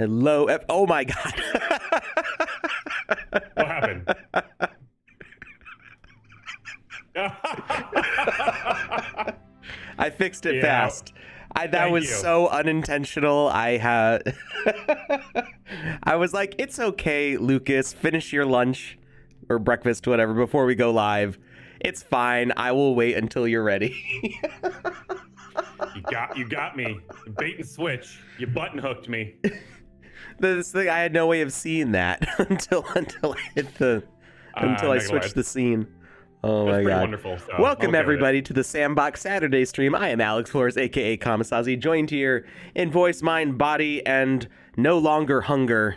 Hello. Oh my God. What happened? I fixed it Yeah. fast. That Thank was you. so unintentional. I was like, it's okay, Lucas. Finish your lunch or breakfast, whatever, before we go live. It's fine. I will wait until you're ready. You got me. Bait and switch. You button hooked me. This thing, I had no way of seeing that until I hit the until I switched the scene. Oh my God. Wonderful. So Welcome everybody to the Sandbox Saturday stream. I am Alex Florez, aka Kamasazi, joined here in voice, mind, body, and no longer hunger.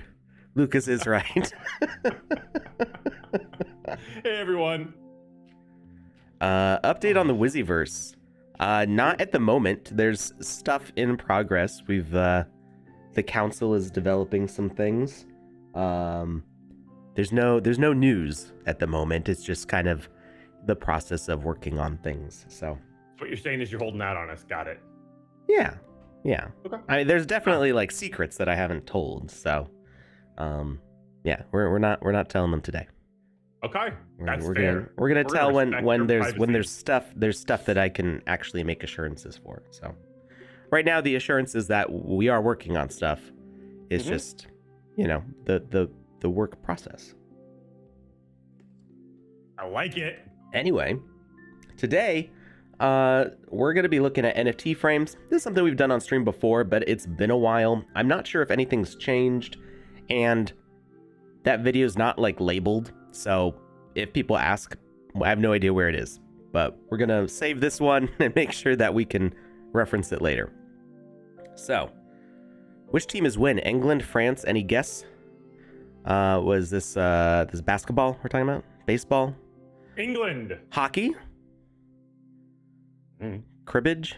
Lucas is right. Hey everyone. Update on the Wizzyverse. Not at the moment. There's stuff in progress. We've the council is developing some things. There's no news at the moment. It's just kind of the process of working on things. So What you're saying is you're holding out on us. Got it. yeah. Okay. I mean, there's definitely like secrets that I haven't told. So, yeah, we're not telling them today. Okay. That's We're fair. gonna tell when there's privacy. there's stuff that I can actually make assurances for. So, right now the assurance is that we are working on stuff. It's just, the work process. I like it. Anyway, today we're going to be looking at NFT frames. This is something we've done on stream before, but it's been a while. I'm not sure if anything's changed, and that video is not like labeled. So if people ask, I have no idea where it is, but we're going to save this one and make sure that we can reference it later. So, which team is win? England, France, any guess? Was this basketball we're talking about? Baseball? England. Hockey? Cribbage?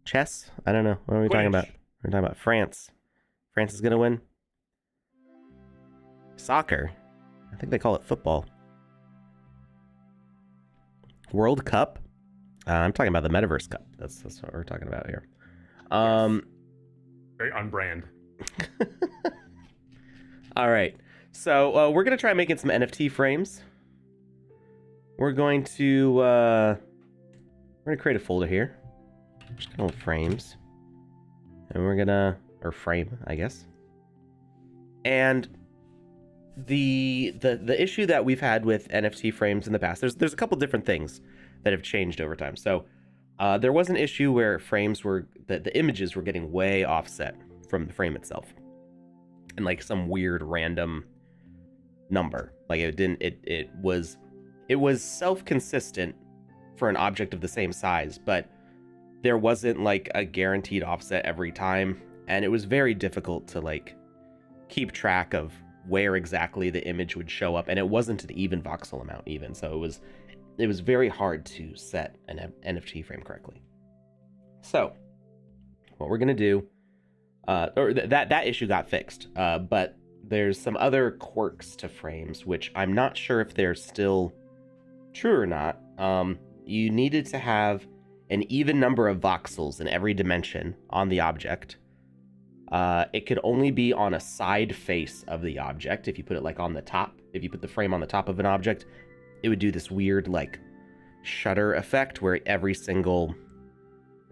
Chess? I don't know. What are we talking about? We're talking about France. France is going to win. Soccer? I think they call it football. World Cup? I'm talking about the Metaverse Cup. That's what we're talking about here. Very on brand. All right. So we're going to try making some NFT frames. We're going to create a folder here. Just called frames. And we're gonna, or frame, I guess. And the issue that we've had with NFT frames in the past, there's a couple different things that have changed over time. So there was an issue where frames were, the images were getting way offset from the frame itself. And like some weird random number. Like it was self-consistent for an object of the same size, but there wasn't like a guaranteed offset every time, and it was very difficult to like keep track of where exactly the image would show up, and it wasn't an even voxel amount even, so it was very hard to set an NFT frame correctly. So what we're gonna do, that issue got fixed, but there's some other quirks to frames which I'm not sure if they're still true or not. You needed to have an even number of voxels in every dimension on the object. It could only be on a side face of the object. If you put it like on the top, if you put the frame on the top of an object, it would do this weird like shutter effect where every single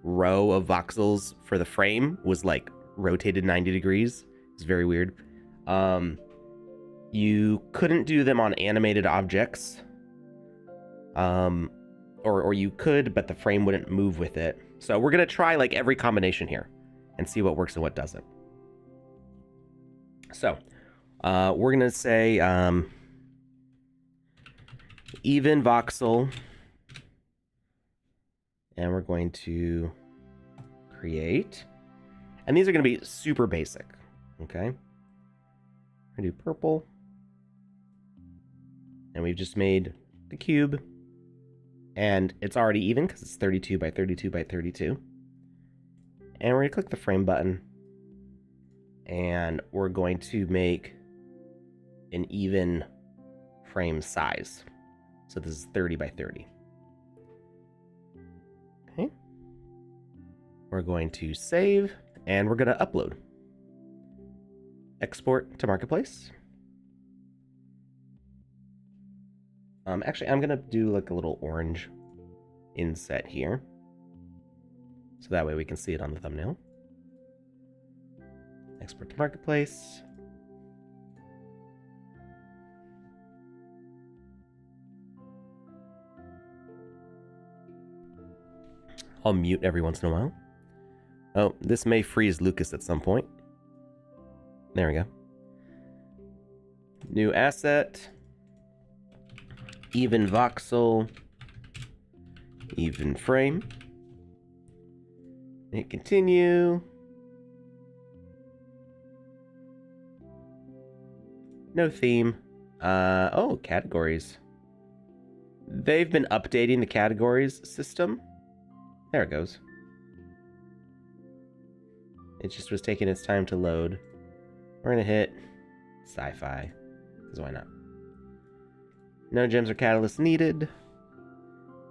row of voxels for the frame was like rotated 90 degrees. It's very weird. You couldn't do them on animated objects. Or you could, but the frame wouldn't move with it. So we're gonna try like every combination here and see what works and what doesn't. So we're gonna say even voxel, and we're going to create, and these are gonna be super basic. Okay, I'm gonna do purple, and we've just made the cube. And it's already even because it's 32 by 32 by 32. And we're going to click the frame button. And we're going to make an even frame size. So this is 30 by 30. Okay. We're going to save and we're going to upload. export to marketplace. Actually, I'm gonna do like a little orange inset here, so that way we can see it on the thumbnail. Export to marketplace. I'll mute every once in a while. Oh, this may freeze Lucas at some point. There we go. New asset. Even voxel. Even frame. Hit continue. No theme. Oh, categories. They've been updating the categories system. There it goes. It just was taking its time to load. We're gonna hit sci-fi, because why not? No gems or catalysts needed.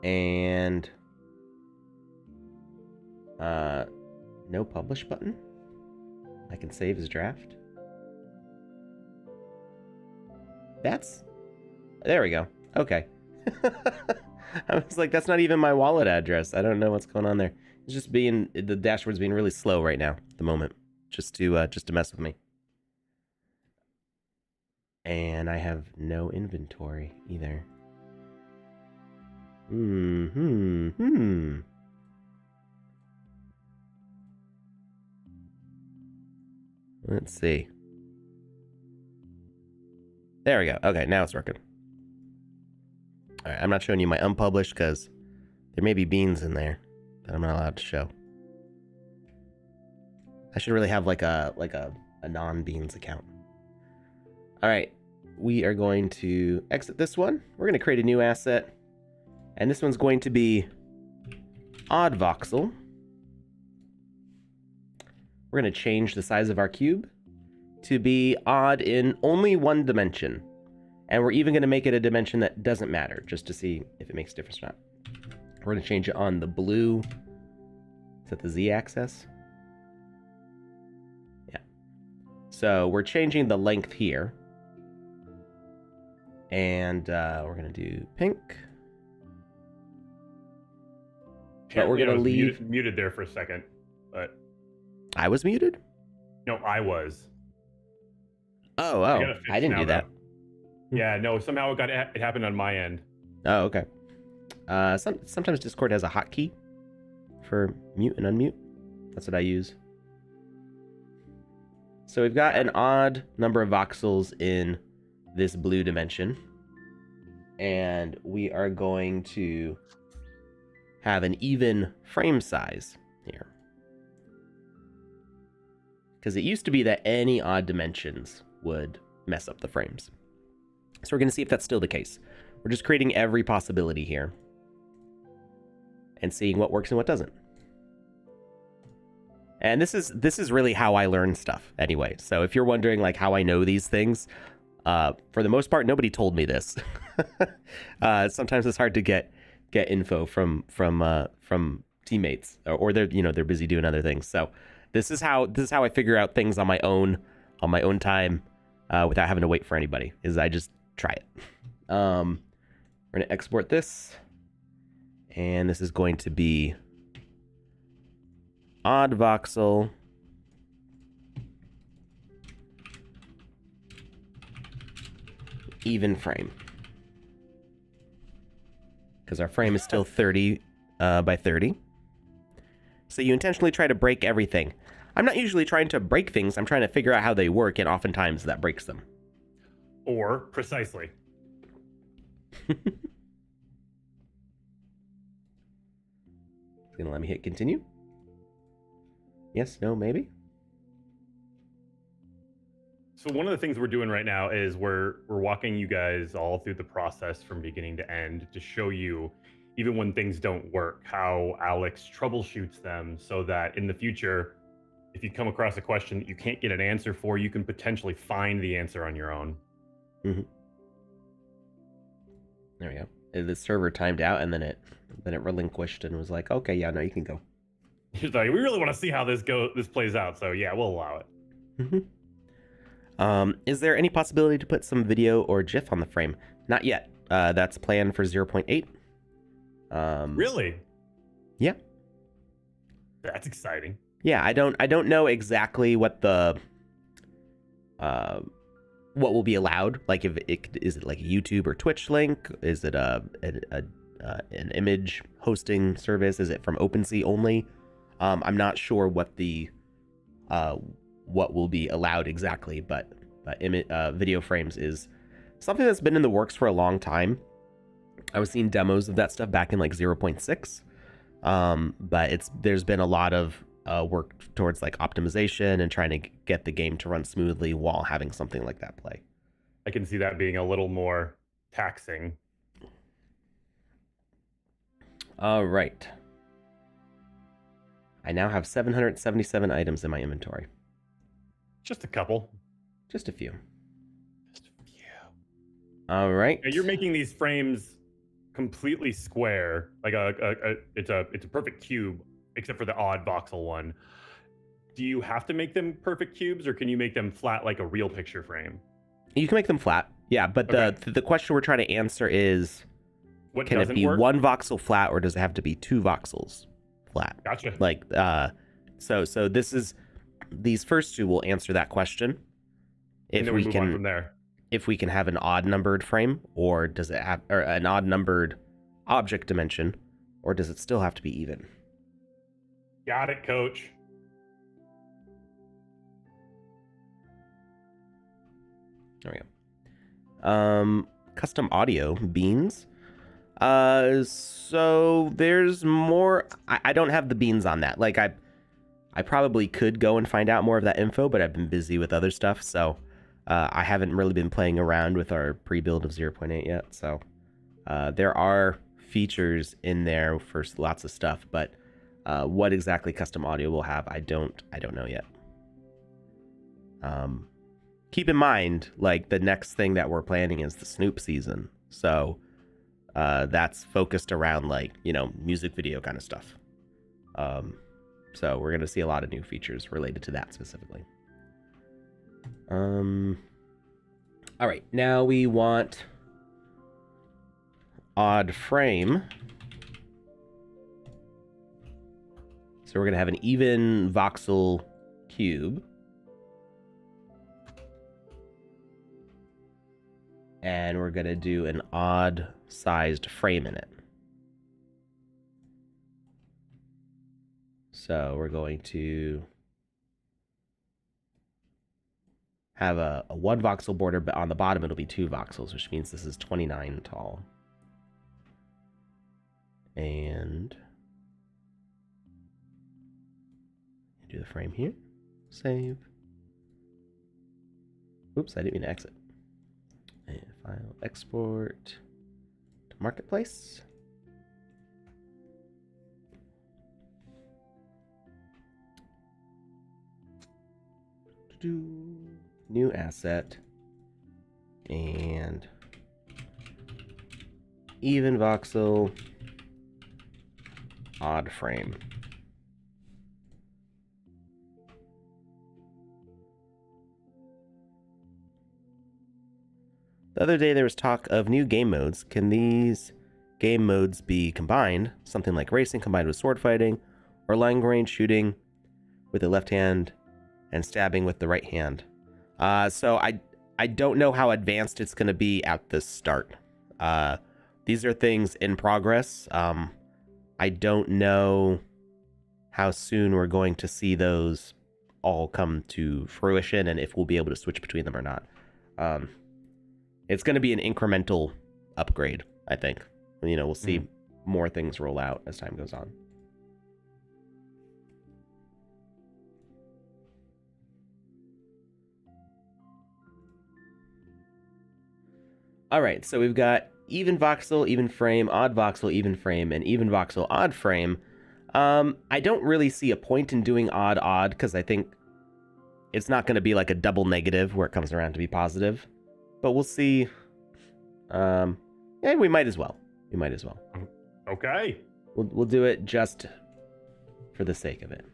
And no publish button. I can save as draft. There we go. Okay. I was like, that's not even my wallet address. I don't know what's going on there. It's just the dashboard's being really slow right now at the moment, just to mess with me. And I have no inventory either. Let's see. There we go. Okay, now it's working. All right, I'm not showing you my unpublished because there may be beans in there that I'm not allowed to show. I should really have like a non-beans account. All right, we are going to exit this one. We're going to create a new asset, and this one's going to be odd voxel. We're going to change the size of our cube to be odd in only one dimension. And we're even going to make it a dimension that doesn't matter, just to see if it makes a difference or not. We're going to change it on the blue. Is that the z-axis? Yeah. So we're changing the length here. And we're going to do pink. But we're going to leave... Muted there for a second, but... I was muted? No, I was. Oh, I didn't do that. Yeah, no, somehow it happened on my end. Oh, okay. Sometimes Discord has a hotkey for mute and unmute. That's what I use. So we've got an odd number of voxels in this blue dimension. And we are going to have an even frame size here. Because it used to be that any odd dimensions would mess up the frames. So we're going to see if that's still the case. We're just creating every possibility here and seeing what works and what doesn't. And this is really how I learn stuff anyway. So if you're wondering like how I know these things, for the most part, nobody told me this. Sometimes it's hard to get info from teammates, or they're busy doing other things. So this is how I figure out things on my own time, without having to wait for anybody. Is I just try it. We're gonna export this, and this is going to be odd voxel even frame, because our frame is still 30 by 30. So you intentionally try to break everything. I'm not usually trying to break things. I'm trying to figure out how they work, and oftentimes that breaks them. Or precisely. It's gonna let me hit continue. Yes, no, maybe. So one of the things we're doing right now is we're walking you guys all through the process from beginning to end to show you, even when things don't work, how Alex troubleshoots them, so that in the future, if you come across a question that you can't get an answer for, you can potentially find the answer on your own. Mm-hmm. There we go. The server timed out, and then it relinquished and was like, okay, yeah, no, you can go. He's like, we really want to see how this plays out, so yeah, we'll allow it. Mm-hmm. Is there any possibility to put some video or GIF on the frame? Not yet. That's planned for 0.8. Really? Yeah. That's exciting. Yeah, I don't know exactly what the what will be allowed. Like, if it is it like a YouTube or Twitch link? Is it an image hosting service? Is it from OpenSea only? I'm not sure what the what will be allowed exactly, but video frames is something that's been in the works for a long time. I was seeing demos of that stuff back in like 0.6, but there's been a lot of work towards like optimization and trying to get the game to run smoothly while having something like that play. I can see that being a little more taxing. All right. I now have 777 items in my inventory. Just a couple. Just a few. Just a few. All right. Now you're making these frames completely square, like it's a perfect cube, except for the odd voxel one. Do you have to make them perfect cubes, or can you make them flat like a real picture frame? You can make them flat. Yeah, but Okay. the question we're trying to answer is, What can it doesn't be work? one voxel flat, or does it have to be two voxels flat? Gotcha. Like, so this is, these first two will answer that question. And If then we move on from can, there. if we can have an odd numbered frame, or does it have, or an odd numbered object dimension, or does it still have to be even? Got it, coach. There we go. Custom audio beans. So there's more. I don't have the beans on that. Like, I probably could go and find out more of that info, but I've been busy with other stuff, so I haven't really been playing around with our pre-build of 0.8 yet. So there are features in there for lots of stuff, but what exactly custom audio will have, I don't know yet. Keep in mind, like, the next thing that we're planning is the Snoop season, so that's focused around, like, you know, music video kind of stuff. So we're gonna see a lot of new features related to that specifically. All right, now we want odd frame. So we're gonna have an even voxel cube. And we're gonna do an odd sized frame in it. So we're going to have a 1 voxel border, but on the bottom it'll be 2 voxels, which means this is 29 tall. And do the frame here. Save. Oops, I didn't mean to exit. And file, export to marketplace. New asset and even voxel odd frame. The other day there was talk of new game modes. Can these game modes be combined? Something like racing combined with sword fighting, or long range shooting with the left hand and stabbing with the right hand. So I don't know how advanced it's going to be at the start. These are things in progress. I don't know how soon we're going to see those all come to fruition and if we'll be able to switch between them or not. It's going to be an incremental upgrade, I think. You know, we'll see more things roll out as time goes on. All right, so we've got even voxel, even frame, odd voxel, even frame, and even voxel, odd frame. I don't really see a point in doing odd, because I think it's not going to be like a double negative where it comes around to be positive. But we'll see. Yeah, we might as well. We might as well. Okay. We'll do it just for the sake of it.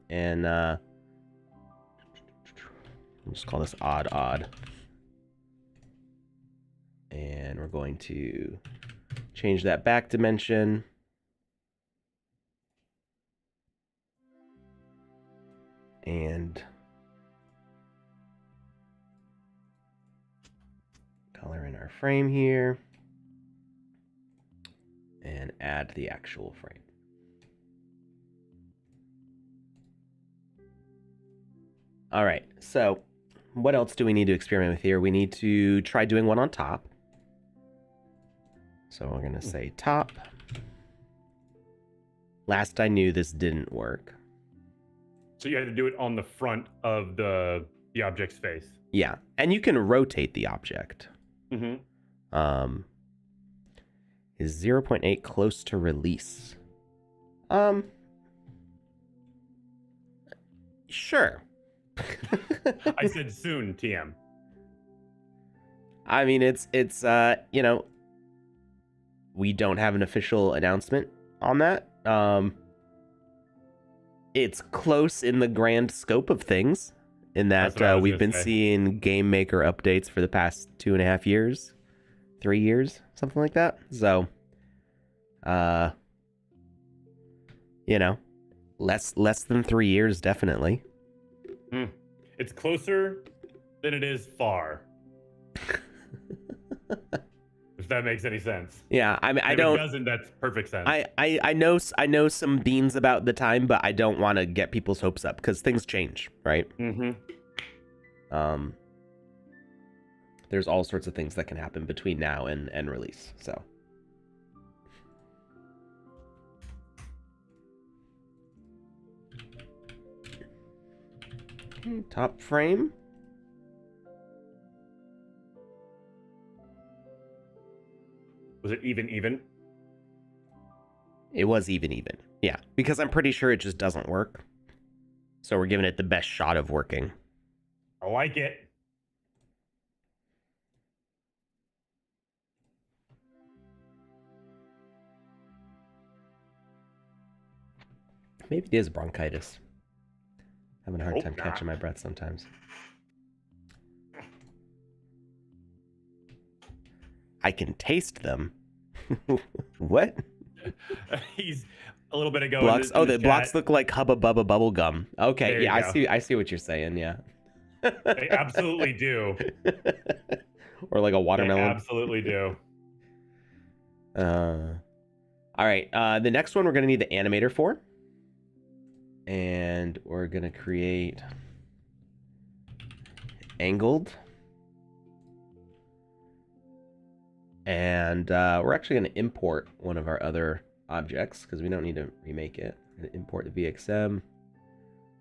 And We'll just call this odd odd. And we're going to change that back dimension. And color in our frame here. And add the actual frame. All right, so what else do we need to experiment with here? We need to try doing one on top. So we're going to say top. Last I knew, this didn't work. So you had to do it on the front of the object's face. Yeah, and you can rotate the object. Mm-hmm. Is 0.8 close to release? Sure. I said soon, TM. I mean, it's you know, we don't have an official announcement on that. It's close in the grand scope of things, in that we've been seeing Game Maker updates for the past 2.5 years, 3 years, something like that. So, you know, less than 3 years, definitely. It's closer than it is far. If that makes any sense. Yeah, I mean, if it doesn't, that's perfect sense. I know some beans about the time, but I don't want to get people's hopes up because things change, right? Mm-hmm. There's all sorts of things that can happen between now and release. So. Top frame. Was it even? It was even. Yeah, because I'm pretty sure it just doesn't work. So we're giving it the best shot of working. I like it. Maybe it is bronchitis. Having a hard time catching my breath sometimes. I can taste them. What? He's a little bit ago. Blocks. Oh, the blocks look like Hubba Bubba bubble gum. Okay, yeah, I see what you're saying. Yeah. They absolutely do. Or like a watermelon. They absolutely do. All right. The next one we're gonna need the animator for. And we're going to create angled. And we're actually going to import one of our other objects because we don't need to remake it. We're going to import the VXM.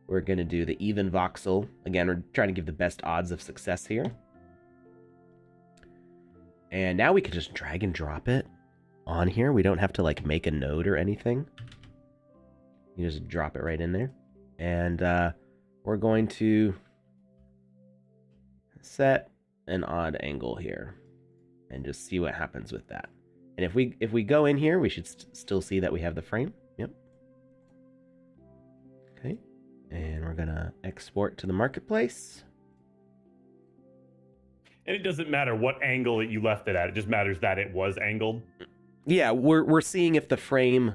We're going to do the even voxel. Again, we're trying to give the best odds of success here. And now we can just drag and drop it on here. We don't have to like make a node or anything. You just drop it right in there. And we're going to set an odd angle here and just see what happens with that. And if we go in here, we should still see that we have the frame. Yep. Okay. And we're going to export to the marketplace. And it doesn't matter what angle that you left it at. It just matters that it was angled. Yeah, we're seeing if the frame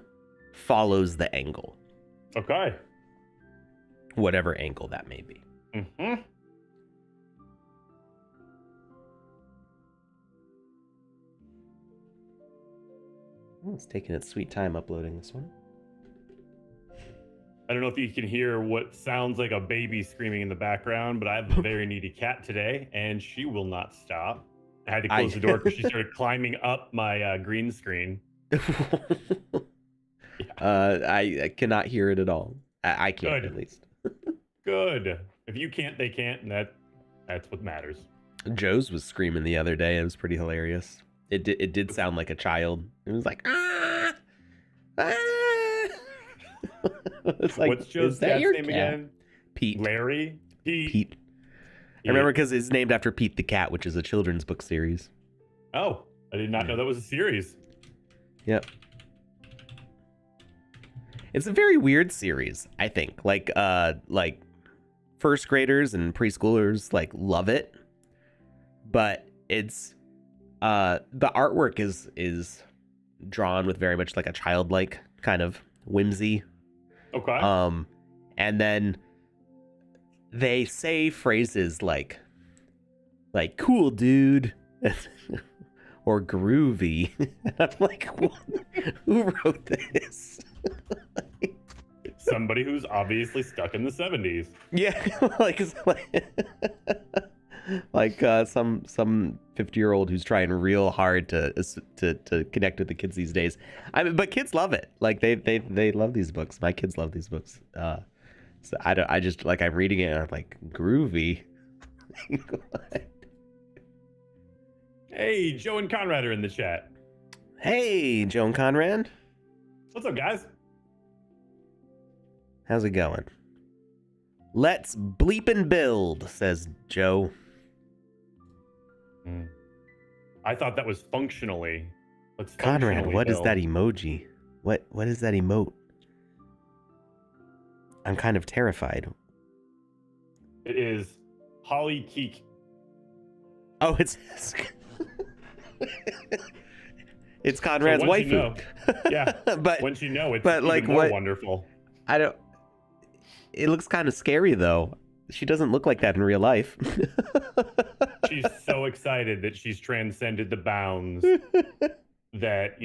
follows the angle. Okay. Whatever angle that may be. Mm-hmm. Oh, it's taking its sweet time uploading this one. I don't know if you can hear what sounds like a baby screaming in the background, but I have a very needy cat today, and she will not stop. I had to close the door because she started climbing up my green screen. I cannot hear it at all. I can't. Good. At least. Good. If you can't, they can't, and that's what matters. Joe's was screaming the other day. It was pretty hilarious. It did sound like a child. It was like ah. It's like, what's Joe's cat's name again? Pete. Larry? Pete. I remember because it's named after Pete the Cat, which is a children's book series. Oh, I did not know that was a series. Yep. It's a very weird series, I think. Like first graders and preschoolers like love it, but it's the artwork is drawn with very much like a childlike kind of whimsy. Okay. And then they say phrases like cool dude or groovy. And I'm like, who wrote this? Somebody who's obviously stuck in the 70s. Yeah, like some 50-year-old who's trying real hard to connect with the kids these days. But kids love it. Like they love these books. My kids love these books. So I just like, I'm reading it and I'm like, groovy. Hey, Joe and Conrad are in the chat. Hey, Joe and Conrad. What's up, guys? How's it going? Let's bleep and build, says Joe. I thought that was functionally. Conrad, what is that emoji? What is that emote? I'm kind of terrified. It is Holly Keek. Oh, it's it's Conrad's So waifu. You know, yeah, but once you know, it's but even like more what? Wonderful. I don't. It looks kind of scary though. She doesn't look like that in real life. She's so excited that she's transcended the bounds that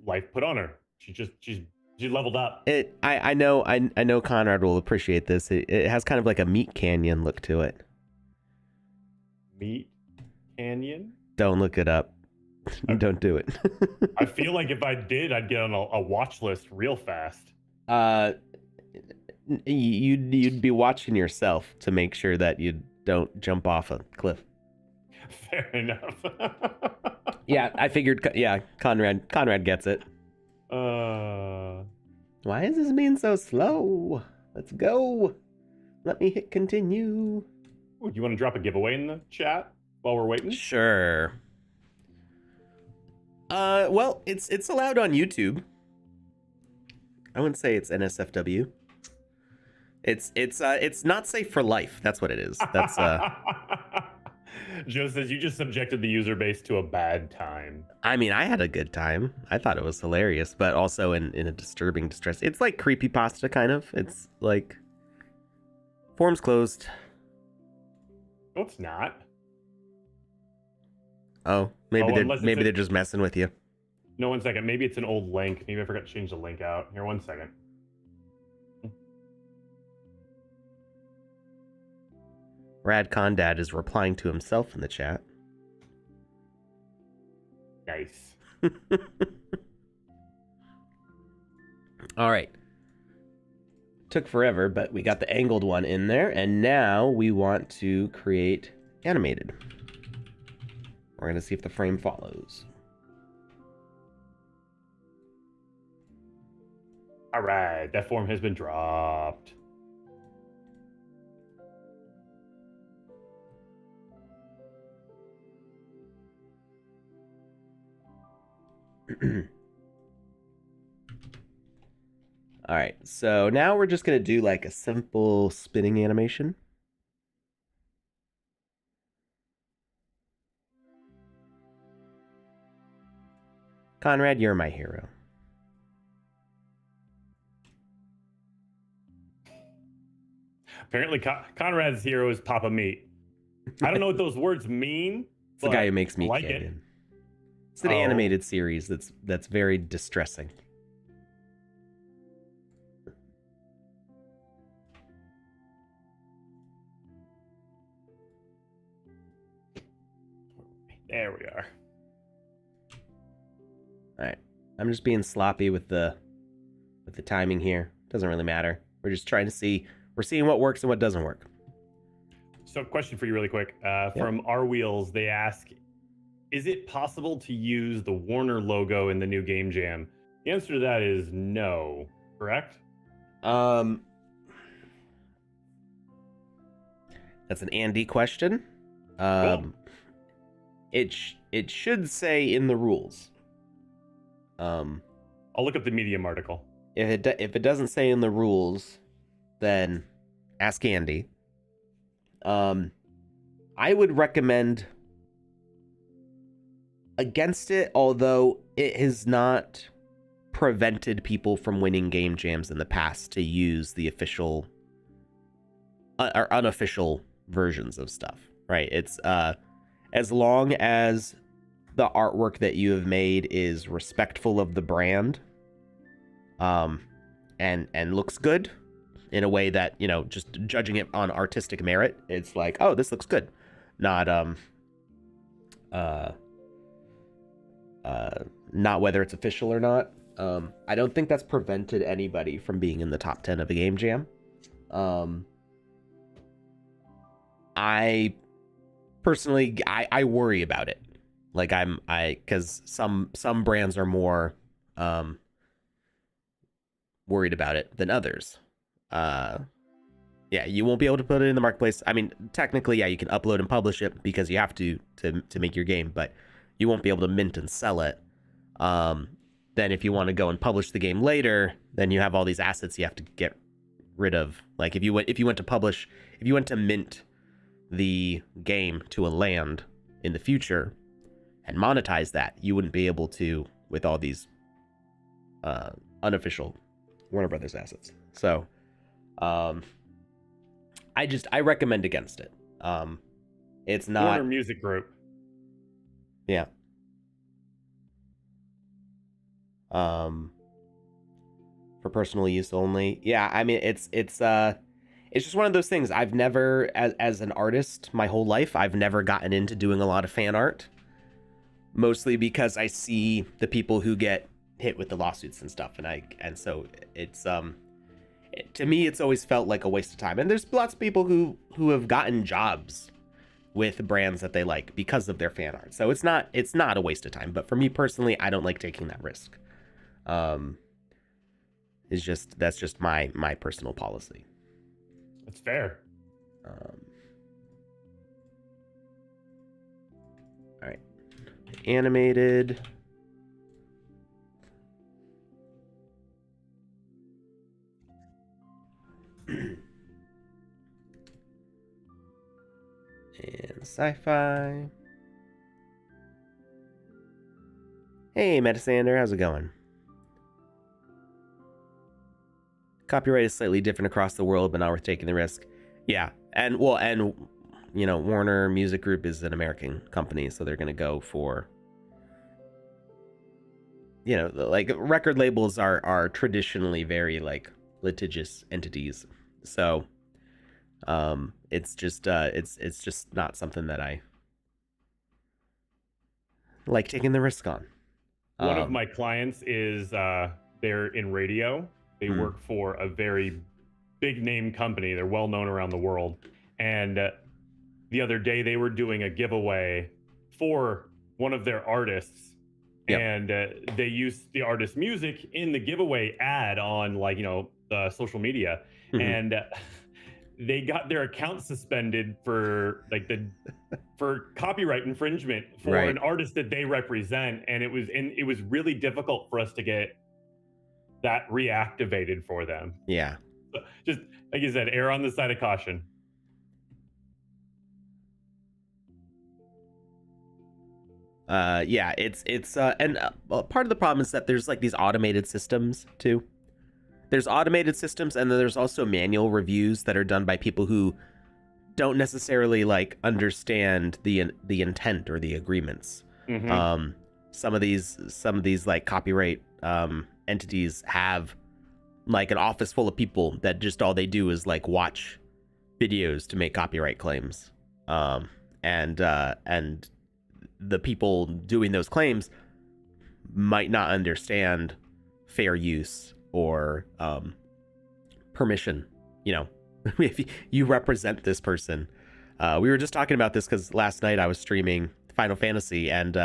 life put on her. She's leveled up. I know Conrad will appreciate this. It has kind of like a Meat Canyon look to it. Meat Canyon? Don't look it up. Don't do it. I feel like if I did, I'd get on a watch list real fast. You'd be watching yourself to make sure that you don't jump off a cliff. Fair enough. Yeah, I figured. Yeah, Conrad gets it. Why is this being so slow? Let's go. Let me hit continue. You want to drop a giveaway in the chat while we're waiting? Sure. Well, it's allowed on YouTube. I wouldn't say it's NSFW. It's not safe for life. That's what it is. That's Joe says you just subjected the user base to a bad time. I mean, I had a good time. I thought it was hilarious, but also in a disturbing distress. It's like creepypasta kind of. It's like forums closed. No, it's not. Oh, maybe they're just messing with you. No, 1 second. Maybe it's an old link. Maybe I forgot to change the link out. Here, 1 second. Rad Condad is replying to himself in the chat. Nice. All right. Took forever, but we got the angled one in there, and now we want to create animated. We're going to see if the frame follows. All right, that form has been dropped. All right, so now we're just going to do like a simple spinning animation. Conrad, you're my hero. Apparently, Conrad's hero is Papa Meat. I don't know what those words mean. It's the guy who makes Meat like Canyon. It's an animated series that's very distressing. There we are. All right, I'm just being sloppy with the timing here. Doesn't really matter. We're just trying to see. We're seeing what works and what doesn't work. So, question for you, really quick. From R Wheels, they ask, "Is it possible to use the Warner logo in the new Game Jam?" The answer to that is no. Correct? That's an Andy question. Cool. It should say in the rules. I'll look up the Medium article. If it doesn't say in the rules, then ask Andy. I would recommend against it, although it has not prevented people from winning game jams in the past to use the official or unofficial versions of stuff, right? It's as long as the artwork that you have made is respectful of the brand, and looks good in a way that, you know, just judging it on artistic merit, it's like, oh, this looks good, not not whether it's official or not. I don't think that's prevented anybody from being in the top 10 of a game jam. I personally, I worry about it. Like because some brands are more worried about it than others. Yeah, you won't be able to put it in the marketplace. I mean, technically, yeah, you can upload and publish it because you have to make your game, but you won't be able to mint and sell it. Then if you want to go and publish the game later, then you have all these assets you have to get rid of. Like if you went to mint the game to a land in the future and monetize that, you wouldn't be able to with all these unofficial Warner Brothers assets. So I recommend against it. It's not Warner Music Group. Yeah. For personal use only. Yeah, I mean it's just one of those things. I've never, as an artist my whole life, I've never gotten into doing a lot of fan art. Mostly because I see the people who get hit with the lawsuits and stuff, and so it's to me it's always felt like a waste of time. And there's lots of people who have gotten jobs with brands that they like because of their fan art. So it's not a waste of time. But for me personally, I don't like taking that risk. That's just my personal policy. That's fair. All right, animated. And sci-fi. Hey, Metasander, how's it going? Copyright is slightly different across the world, but not worth taking the risk. Yeah, and you know, Warner Music Group is an American company, so they're gonna go for, you know, like record labels are traditionally very like litigious entities, so it's just not something that I like taking the risk on. One of my clients is they're in radio. They work for a very big name company. They're well known around the world. And the other day they were doing a giveaway for one of their artists. Yep. And they used the artist's music in the giveaway ad on, like, you know, social media. And they got their account suspended for for copyright infringement for an artist that they represent. And it was really difficult for us to get that reactivated for them. Yeah. So just like you said, err on the side of caution. Yeah, it's and part of the problem is that there's like these automated systems too. There's automated systems, and then there's also manual reviews that are done by people who don't necessarily like understand the intent or the agreements. Some of these like copyright entities have like an office full of people that just all they do is like watch videos to make copyright claims, and the people doing those claims might not understand fair use or permission. You know, if you represent this person, we were just talking about this because last night I was streaming Final Fantasy, and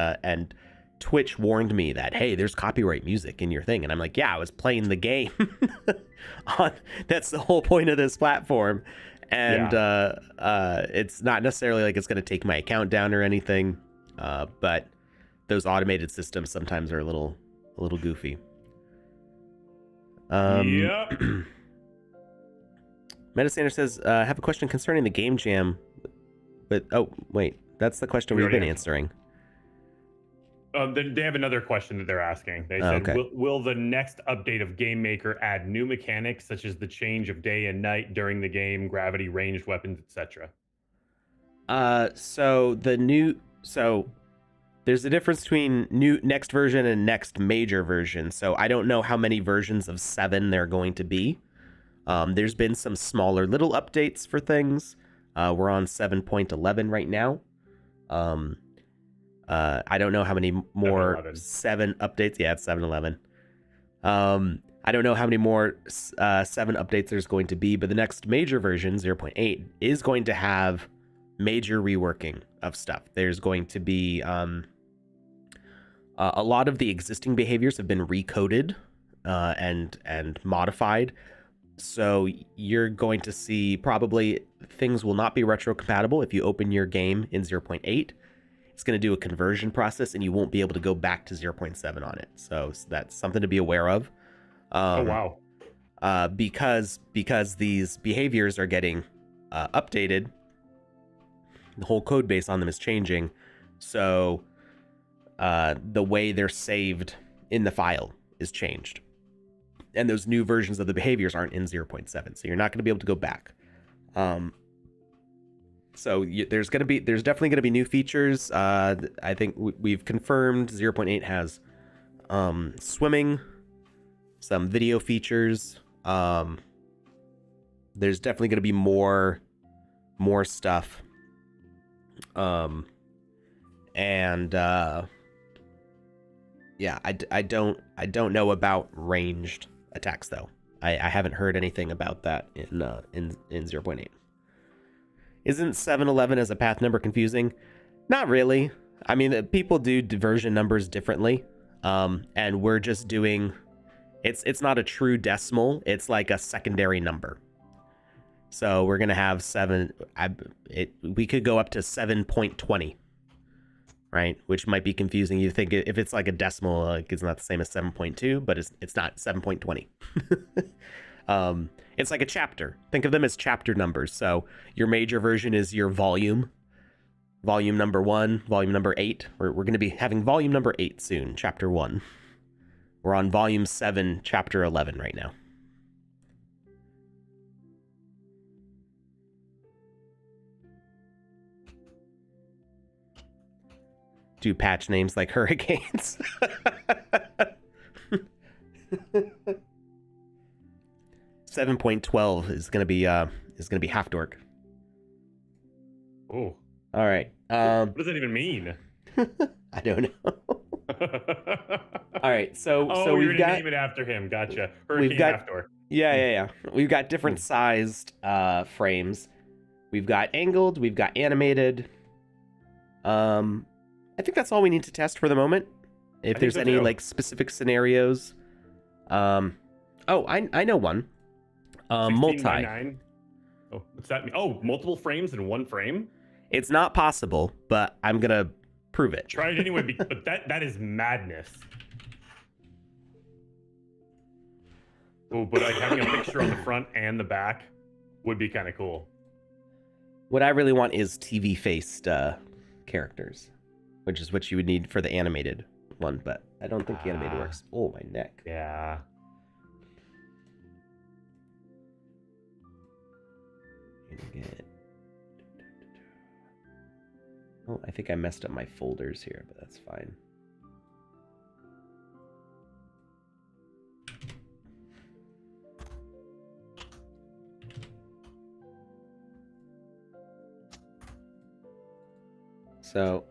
Twitch warned me that, hey, there's copyright music in your thing. And I'm like, yeah, I was playing the game. That's the whole point of this platform. And it's not necessarily like it's going to take my account down or anything. But those automated systems sometimes are a little goofy. Yep. Metasander says, I have a question concerning the game jam but oh wait, that's the question we've been answering. Then they have another question that they're asking. They said, okay. will the next update of Game Maker add new mechanics such as the change of day and night during the game, gravity, ranged weapons, etc.? So there's a difference between next version and next major version. So I don't know how many versions of 7 there are going to be. There's been some smaller little updates for things. We're on 7.11 right now. I don't know how many more 7 updates. Yeah, it's 7.11. I don't know how many more 7 updates there's going to be, but the next major version, 0.8, is going to have major reworking of stuff. There's going to be a lot of the existing behaviors have been recoded and modified. So you're going to see probably things will not be retro compatible if you open your game in 0.8. It's going to do a conversion process and you won't be able to go back to 0.7 on it. So that's something to be aware of. Oh, wow. Because these behaviors are getting updated, the whole code base on them is changing. So the way they're saved in the file is changed. And those new versions of the behaviors aren't in 0.7. So you're not going to be able to go back. So there's definitely going to be new features. I think we've confirmed 0.8 has swimming, some video features. There's definitely going to be more stuff. Yeah, I don't know about ranged attacks though. I haven't heard anything about that in 0.8. Isn't 711 as a path number confusing? Not really. I mean, people do version numbers differently, and we're just doing. It's not a true decimal. It's like a secondary number. So we're gonna have 7. We could go up to 7.20, right? Which might be confusing. You think if it's like a decimal, like it's not the same as 7.2, but it's not 7.20. It's like a chapter. Think of them as chapter numbers. So your major version is your volume number 1, volume number 8. We're going to be having volume number 8 soon, chapter 1. We're on volume 7, chapter 11 right now. Do patch names like hurricanes. 7.12 is gonna be half dork. Oh. All right. What does that even mean? I don't know. All right. So we've got name it after him. Gotcha. Hurricane half dork. Yeah. We've got different sized frames. We've got angled. We've got animated. I think that's all we need to test for the moment. If there's any like specific scenarios. I know one. Multi. Oh, what's that mean? Oh, multiple frames in one frame? It's not possible, but I'm gonna prove it. Try it anyway, but that is madness. Oh, but like having a picture on the front and the back would be kind of cool. What I really want is TV faced characters, which is what you would need for the animated one, but I don't think the animated works. Oh, my neck. Yeah. Oh, I think I messed up my folders here, but that's fine. So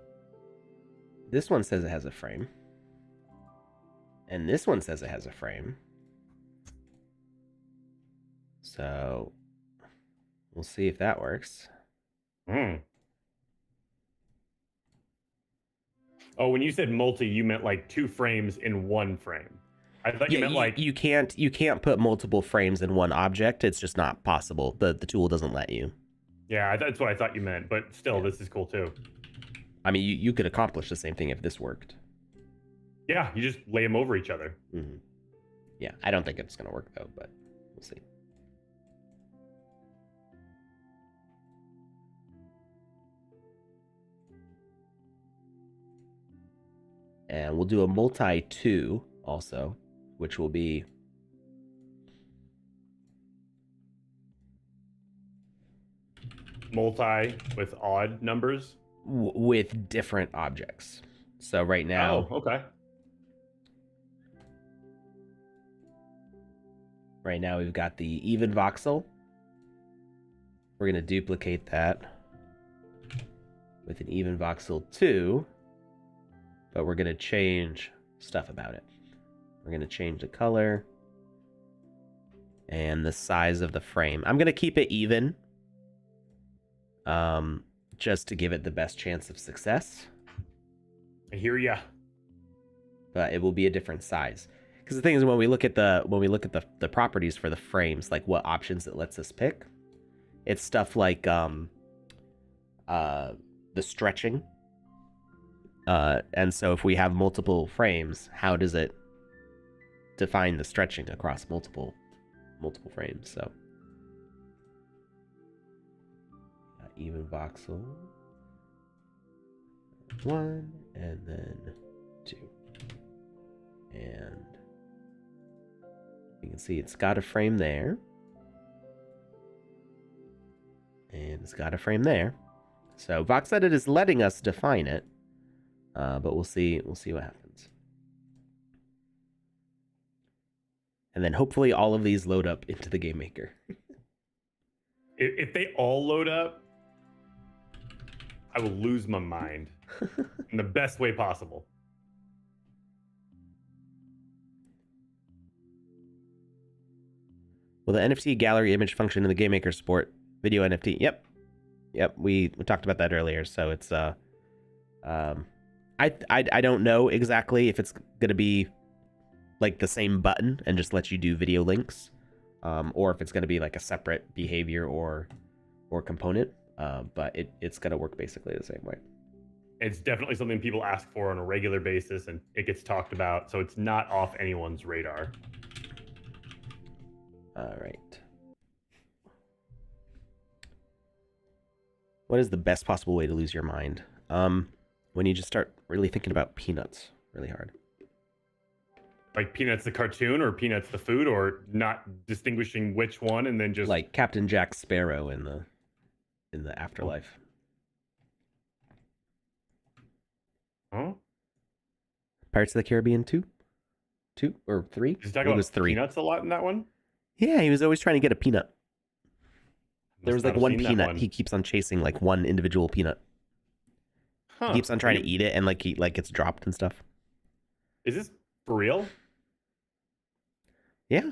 this one says it has a frame. And this one says it has a frame. So we'll see if that works. Oh, when you said multi, you meant like 2 frames in one frame. I thought you meant like you can't put multiple frames in one object. It's just not possible. The tool doesn't let you. Yeah, that's what I thought you meant, but still, this is cool too. I mean, you could accomplish the same thing if this worked. Yeah, you just lay them over each other. Mm-hmm. Yeah, I don't think it's going to work, though, but we'll see. And we'll do a multi-2 also, which will be multi with odd numbers with different objects. So right now, okay. Right now we've got the even voxel. We're going to duplicate that with an even voxel 2, but we're going to change stuff about it. We're going to change the color and the size of the frame. I'm going to keep it even, just to give it the best chance of success. I hear ya. But it will be a different size. Because the thing is, when we look at the properties for the frames, like what options it lets us pick, it's stuff like the stretching. And so if we have multiple frames, how does it define the stretching across multiple frames? So even voxel 1 and then 2. And you can see it's got a frame there. And it's got a frame there. So VoxEdit is letting us define it. But we'll see what happens. And then hopefully all of these load up into the Game Maker. If they all load up, I will lose my mind in the best way possible. Will the NFT gallery image function in the Game Maker support video NFT? Yep. We talked about that earlier. So it's I don't know exactly if it's gonna be like the same button and just let you do video links, or if it's gonna be like a separate behavior or component. But it's gonna work basically the same way. It's definitely something people ask for on a regular basis, and it gets talked about, so it's not off anyone's radar. All right. What is the best possible way to lose your mind? When you just start really thinking about Peanuts really hard. Like Peanuts the cartoon or Peanuts the food, or not distinguishing which one, and then just like Captain Jack Sparrow in the afterlife. Huh? Pirates of the Caribbean 2 or 3? He's talking about 3. Peanuts a lot in that one. Yeah, he was always trying to get a peanut. There was like one peanut. One. He keeps on chasing like one individual peanut. Huh. He keeps on trying to eat it, and like he gets dropped and stuff. Is this for real? Yeah.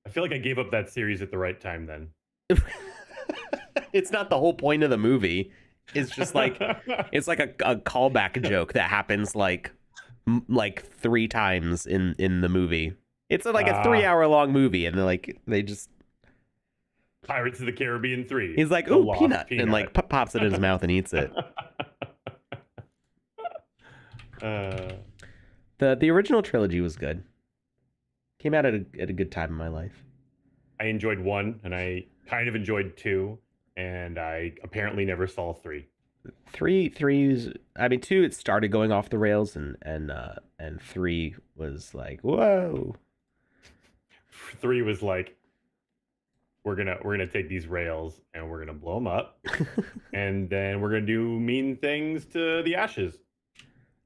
I feel like I gave up that series at the right time then. It's not the whole point of the movie. It's just like it's like a callback joke that happens like 3 times in the movie. It's like a 3-hour long movie, and they just Pirates of the Caribbean 3. He's like, ooh, peanut, and like pops it in his mouth and eats it. The original trilogy was good. Came out at a good time in my life. I enjoyed 1, and I kind of enjoyed 2, and I apparently never saw 3. 3's, I mean, 2 it started going off the rails, and 3 was like, whoa. 3 was like, we're gonna take these rails and we're gonna blow them up, and then we're gonna do mean things to the ashes.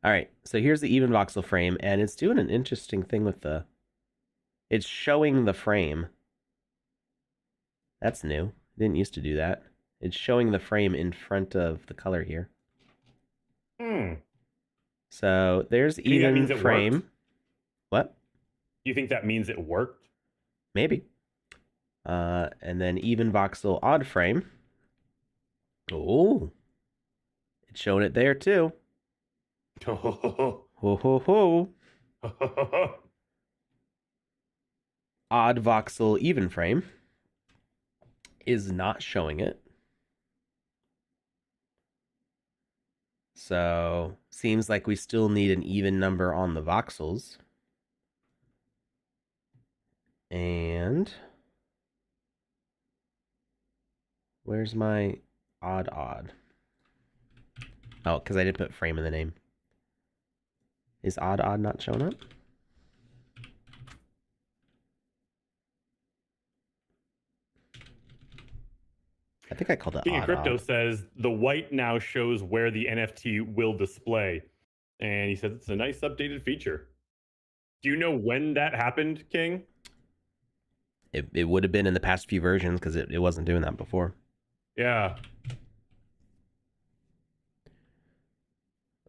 All right, so here's the even voxel frame, and it's doing an interesting thing with it's showing the frame. That's new. Didn't used to do that. It's showing the frame in front of the color here. So there's even frame. Worked? What? Do you think that means it worked? Maybe. And then even voxel odd frame. Oh, it's showing it there too. Ho ho ho. Odd voxel even frame is not showing it. So seems like we still need an even number on the voxels. And where's my odd? Oh, because I didn't put frame in the name. Is odd not showing up? I think I called it King of Crypto odd. says the white now shows where the NFT will display. And he says it's a nice updated feature. Do you know when that happened, King? It would have been in the past few versions because it wasn't doing that before. Yeah.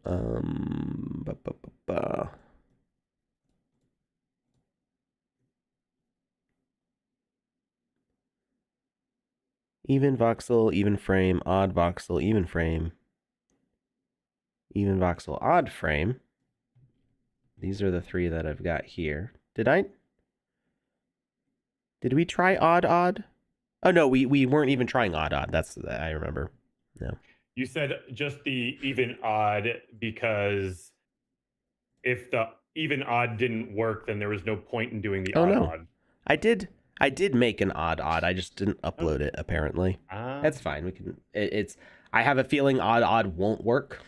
Ba, ba, ba, ba. Even voxel, even frame, odd voxel, even frame, even voxel, odd frame. These are the three that I've got here. Did we try odd? Oh no, we weren't even trying odd. That's I remember. No. You said just the even odd because if the even odd didn't work, then there was no point in doing the odd. I did make an odd. I just didn't upload it apparently. That's fine. We can. It's. I have a feeling odd won't work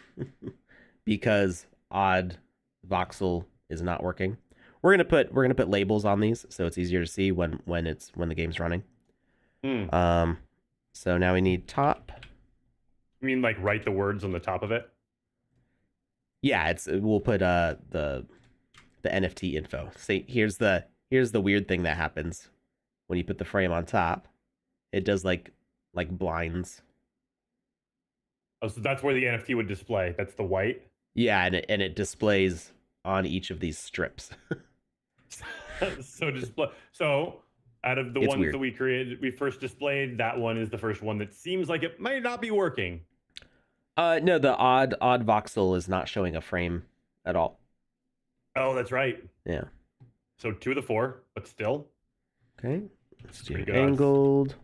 because odd voxel is not working. We're gonna put labels on these so it's easier to see when the game's running. So now we need top. You mean like write the words on the top of it? Yeah, we'll put the NFT info. See, here's the weird thing that happens when you put the frame on top. It does like blinds. Oh, so that's where the NFT would display. That's the white. Yeah, and it displays on each of these strips. So out of the ones weird that we created, we first displayed, that one is the first one that seems like it might not be working. No, the odd voxel is not showing a frame at all. Oh, that's right. Yeah. So 2 of the 4, but still. Okay. Let's do angled.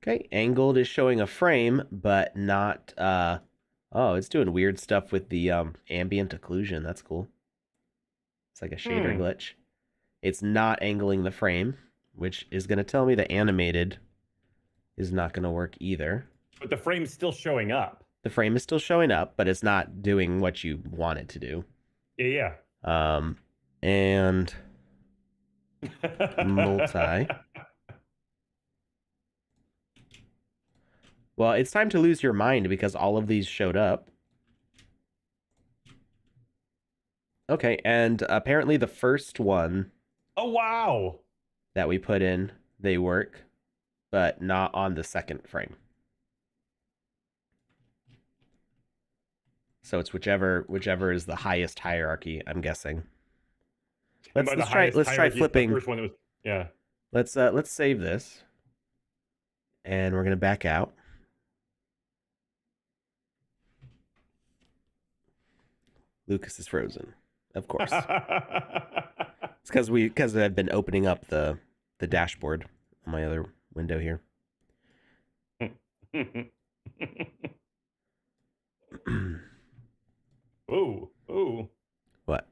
Okay, angled is showing a frame, but not oh, it's doing weird stuff with the ambient occlusion. That's cool. It's like a shader glitch. It's not angling the frame, which is going to tell me the animated is not going to work either. But the frame's still showing up. The frame is still showing up, but it's not doing what you want it to do. Yeah. And multi. Well, it's time to lose your mind because all of these showed up. Okay, and apparently the first one. Oh, wow. That we put in, they work, but not on the second frame. So it's whichever is the highest hierarchy, I'm guessing. Let's try flipping. The first one that was, yeah. Let's save this. And we're going to back out. Lucas is frozen. Of course. It's because I've been opening up the dashboard on my other window here. Ooh. What?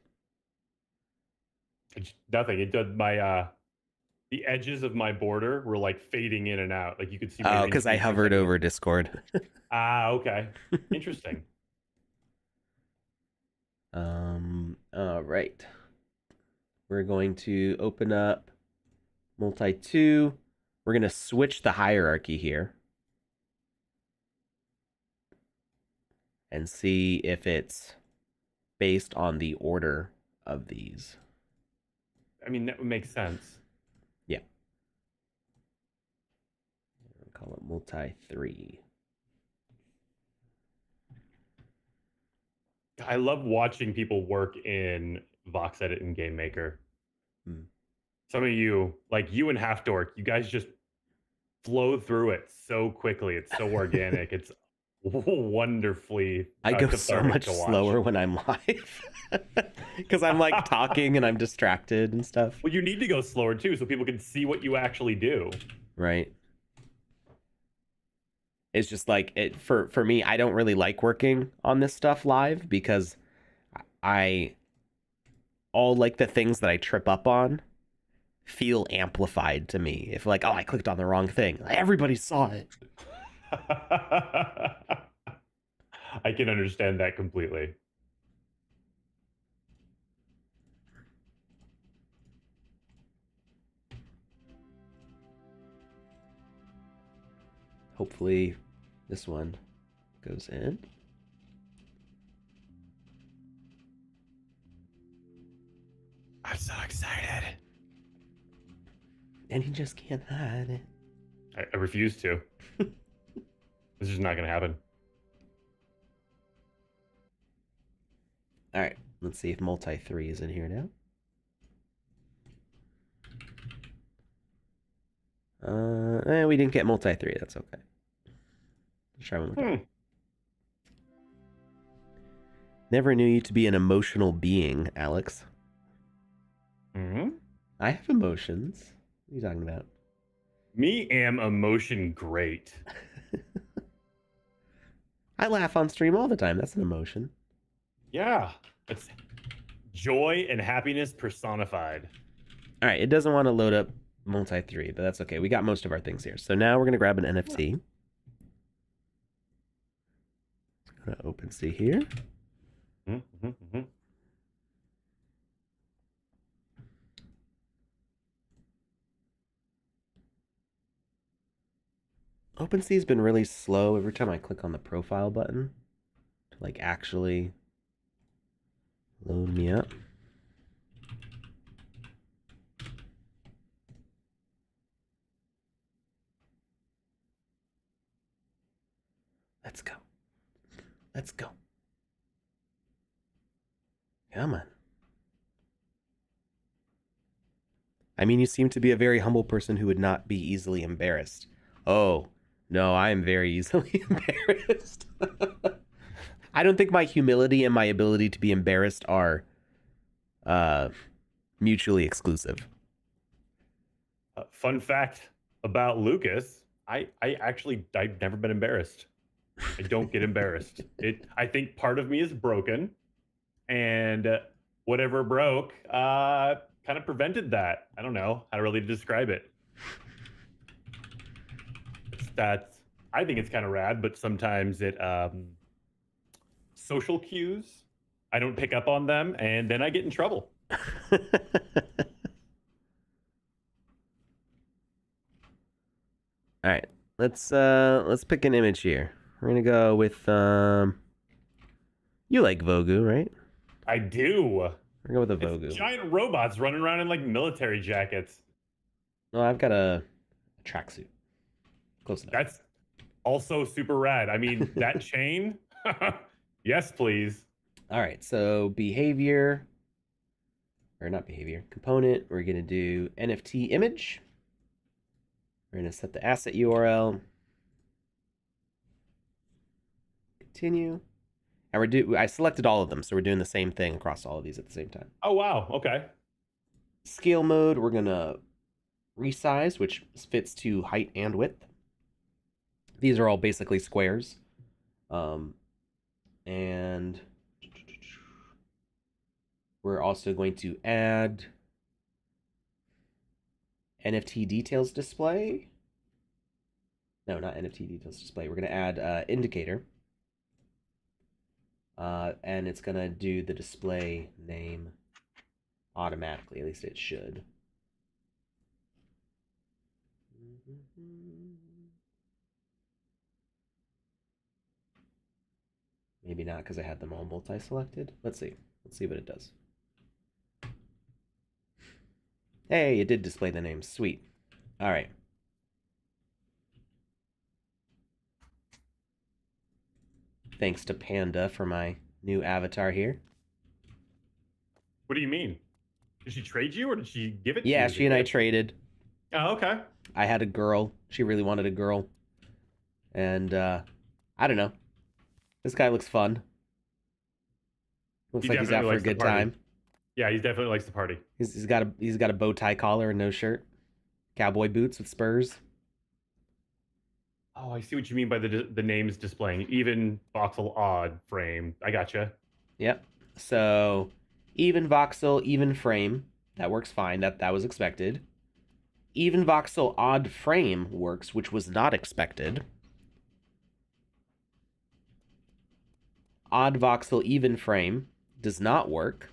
Nothing. It did my the edges of my border were like fading in and out. Like you could see. Oh, because I hovered over Discord. Okay. Interesting. All right. We're going to open up multi-2. We're going to switch the hierarchy here. And see if it's based on the order of these. I mean, that would make sense. Yeah. I'll call it multi-3. I love watching people work in VoxEdit and Game Maker. Some of you, like you and Half Dork, you guys just flow through it so quickly. It's so organic. It's wonderfully I go so much slower when I'm live because I'm like talking and I'm distracted and stuff. Well, you need to go slower too so people can see what you actually do. Right. It's just like for me, I don't really like working on this stuff live because all like the things that I trip up on feel amplified to me. If like, oh, I clicked on the wrong thing. Everybody saw it. I can understand that completely. Hopefully this one goes in. I'm so excited. And he just can't hide it. I refuse to. This is not going to happen. All right, let's see if multi 3 is in here now. We didn't get multi 3. That's okay. Let's try one more time. Never knew you to be an emotional being, Alex. Mm-hmm. I have emotions. What are you talking about? Me am emotion great. I laugh on stream all the time. That's an emotion. Yeah. It's joy and happiness personified. All right, it doesn't want to load up multi 3, but that's okay. We got most of our things here. So now we're going to grab an NFT. Go to OpenSea here. OpenSea's been really slow every time I click on the profile button to like actually load me up. Let's go. Let's go. Come on. I mean, you seem to be a very humble person who would not be easily embarrassed. Oh, no, I am very easily embarrassed. I don't think my humility and my ability to be embarrassed are mutually exclusive. Fun fact about Lucas, I've never been embarrassed. I don't get embarrassed. I think part of me is broken, and whatever broke kind of prevented that. I don't know how to really describe it. I think it's kind of rad, but sometimes it social cues, I don't pick up on them, and then I get in trouble. All right, let's pick an image here. We're gonna go with you like Vogu, right? I do. We're gonna go with a Vogu. It's giant robots running around in like military jackets. No, I've got a tracksuit. Close enough. That's also super rad. I mean, that chain. Yes, please. All right, so behavior, or not behavior, component. We're gonna do NFT image. We're gonna set the asset URL. Continue. And I selected all of them, so we're doing the same thing across all of these at the same time. Oh, wow. Okay. Scale mode, we're gonna resize, which fits to height and width. These are all basically squares. And we're also going to add NFT details display. No, not NFT details display. We're going to add indicator. And it's going to do the display name automatically. At least it should. Maybe not because I had them all multi-selected. Let's see. Let's see what it does. Hey, it did display the name. Sweet. All right. Thanks to Panda for my new avatar here. What do you mean? Did she trade you or did she give it to you? Yeah, she and I traded. Oh, okay. I had a girl. She really wanted a girl. And I don't know. This guy looks fun. Looks like he's out for a good time. Yeah, he definitely likes to party. He's got a bow tie collar and no shirt. Cowboy boots with spurs. Oh, I see what you mean by the names displaying. Even voxel odd frame. I gotcha. Yep. So even voxel, even frame. That works fine. That was expected. Even voxel odd frame works, which was not expected. odd voxel even frame does not work.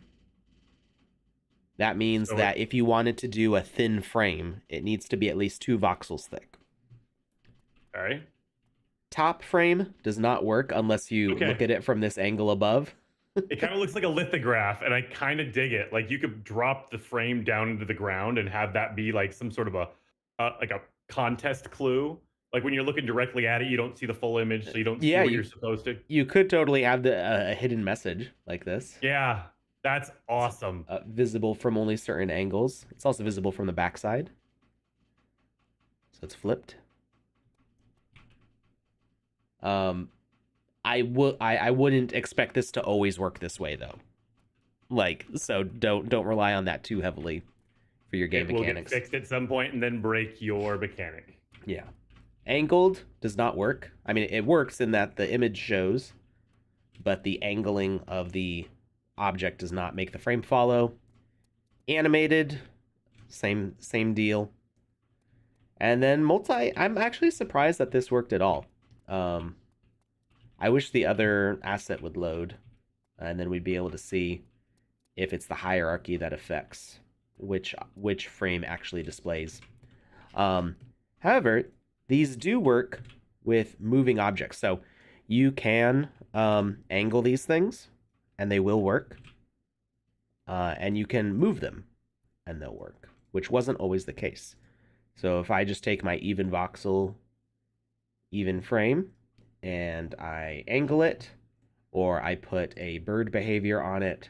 That means that if you wanted to do a thin frame, it needs to be at least 2 voxels thick. All right. Top frame does not work unless you look at it from this angle above. It kind of looks like a lithograph, and I kind of dig it. Like, you could drop the frame down into the ground and have that be like some sort of a like a contest clue. Like, when you're looking directly at it, you don't see the full image, so you don't see what you're supposed to. You could totally have a hidden message like this. Yeah, that's awesome. Visible from only certain angles. It's also visible from the backside. So it's flipped. I wouldn't expect this to always work this way though. Like, so don't rely on that too heavily for your game mechanics. It will get fixed at some point and then break your mechanic. Yeah. Angled does not work. I mean, it works in that the image shows, but the angling of the object does not make the frame follow. Animated, same deal. And then multi, I'm actually surprised that this worked at all. I wish the other asset would load, and then we'd be able to see if it's the hierarchy that affects which frame actually displays. However, these do work with moving objects. So you can angle these things, and they will work. And you can move them, and they'll work, which wasn't always the case. So if I just take my even voxel, even frame, and I angle it, or I put a bird behavior on it.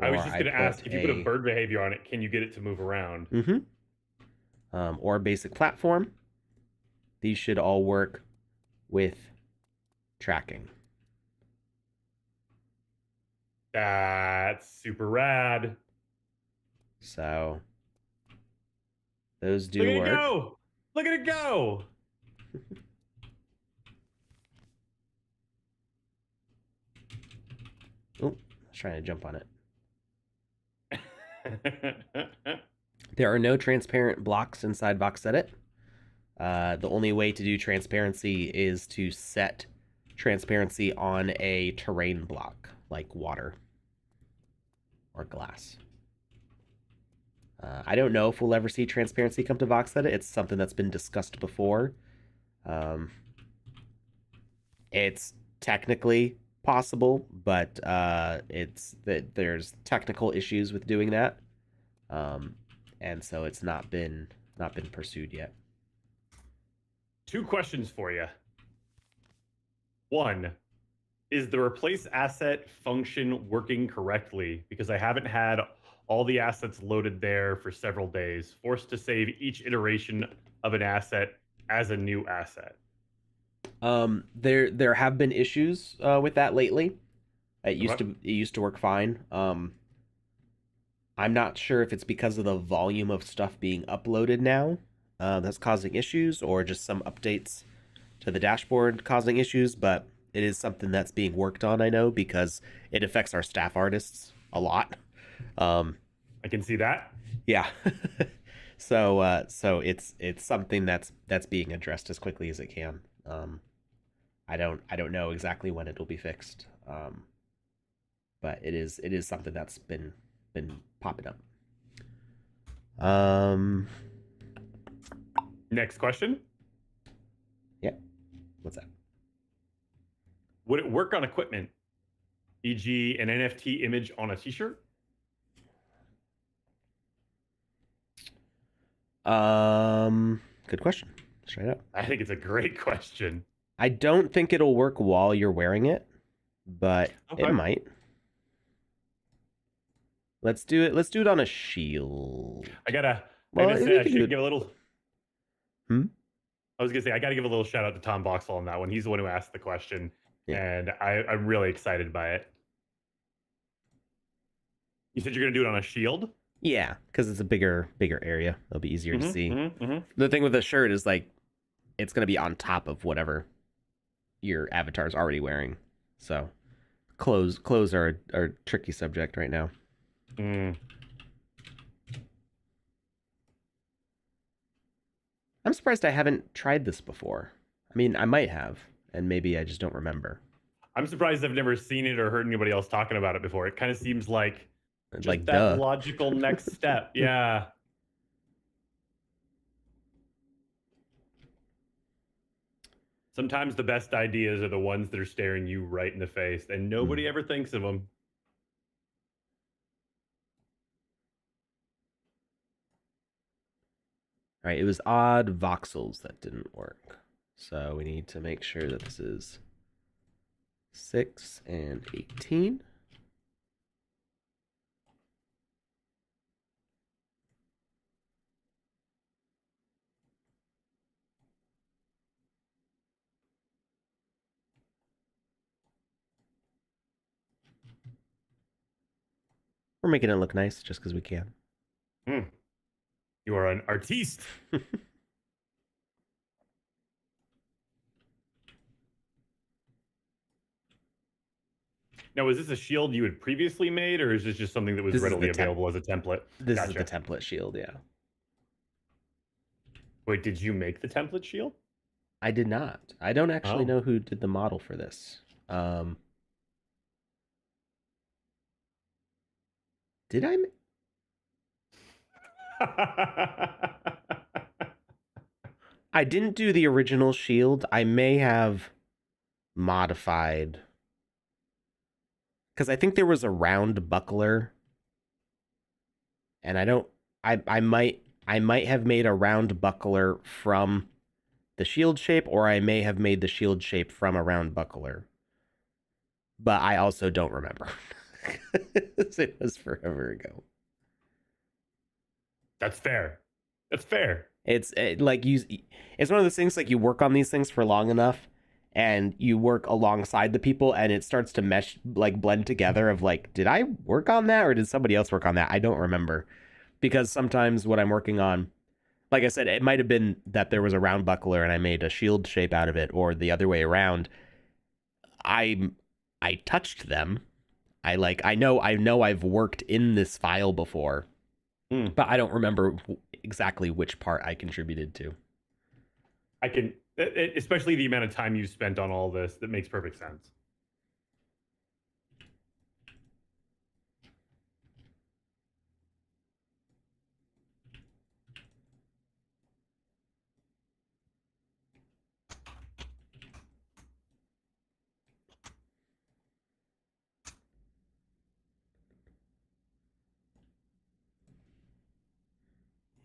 I was just going to ask, if you put a bird behavior on it, can you get it to move around? Or a basic platform. These should all work with tracking. That's super rad. So those do work. Look at it go! Look at it go! Oh, I was trying to jump on it. There are no transparent blocks inside VoxEdit. The only way to do transparency is to set transparency on a terrain block, like water or glass. I don't know if we'll ever see transparency come to VoxEdit. It's something that's been discussed before. It's technically possible, but it's that there's technical issues with doing that, and so it's not been pursued yet. 2 questions for you. 1, is the replace asset function working correctly? Because I haven't had all the assets loaded there for several days, forced to save each iteration of an asset as a new asset. There have been issues with that lately. It used to work fine. I'm not sure if it's because of the volume of stuff being uploaded now that's causing issues, or just some updates to the dashboard causing issues, but it is something that's being worked on, I know, because it affects our staff artists a lot. I can see that. Yeah. So it's something that's being addressed as quickly as it can. I don't know exactly when it'll be fixed. But it is something that's been popping up. Next question. Yeah. What's that? Would it work on equipment, e.g., an NFT image on a t-shirt? Good question. Straight up. I think it's a great question. I don't think it'll work while you're wearing it, but it might. Let's do it. Let's do it on a shield. I should give a little. I was gonna say I gotta give a little shout out to Tom Voxel on that one. He's the one who asked the question, and I'm really excited by it. You said you're gonna do it on a shield? Yeah, because it's a bigger area. It'll be easier to see. The thing with the shirt is like it's gonna be on top of whatever your avatar's already wearing. So clothes are a tricky subject right now. I'm surprised I haven't tried this before. I mean, I might have, and maybe I just don't remember. I'm surprised I've never seen it or heard anybody else talking about it before. It kind of seems like just Like, that duh. logical next step. Yeah. Sometimes the best ideas are the ones that are staring you right in the face, and nobody ever thinks of them. All right, it was odd voxels that didn't work. So we need to make sure that this is 6 and 18. We're making it look nice just because we can. You are an artiste. Now, was this a shield you had previously made, or is this just something that was readily available as a template? This is the template shield, yeah. Wait, did you make the template shield? I did not. I don't actually know who did the model for this. Did I? I didn't do the original shield. I may have modified, because I think there was a round buckler, and I might have made a round buckler from the shield shape, or I may have made the shield shape from a round buckler. But I also don't remember. It was forever ago. That's fair. That's fair. It's like it's one of those things, like, you work on these things for long enough and you work alongside the people and it starts to mesh, like blend together, of like, did I work on that or did somebody else work on that? I don't remember, because sometimes what I'm working on, like I said, it might have been that there was a round buckler and I made a shield shape out of it, or the other way around. I touched them. I know I've worked in this file before, but I don't remember exactly which part I contributed to. I can, especially the amount of time you spent on all this, that makes perfect sense.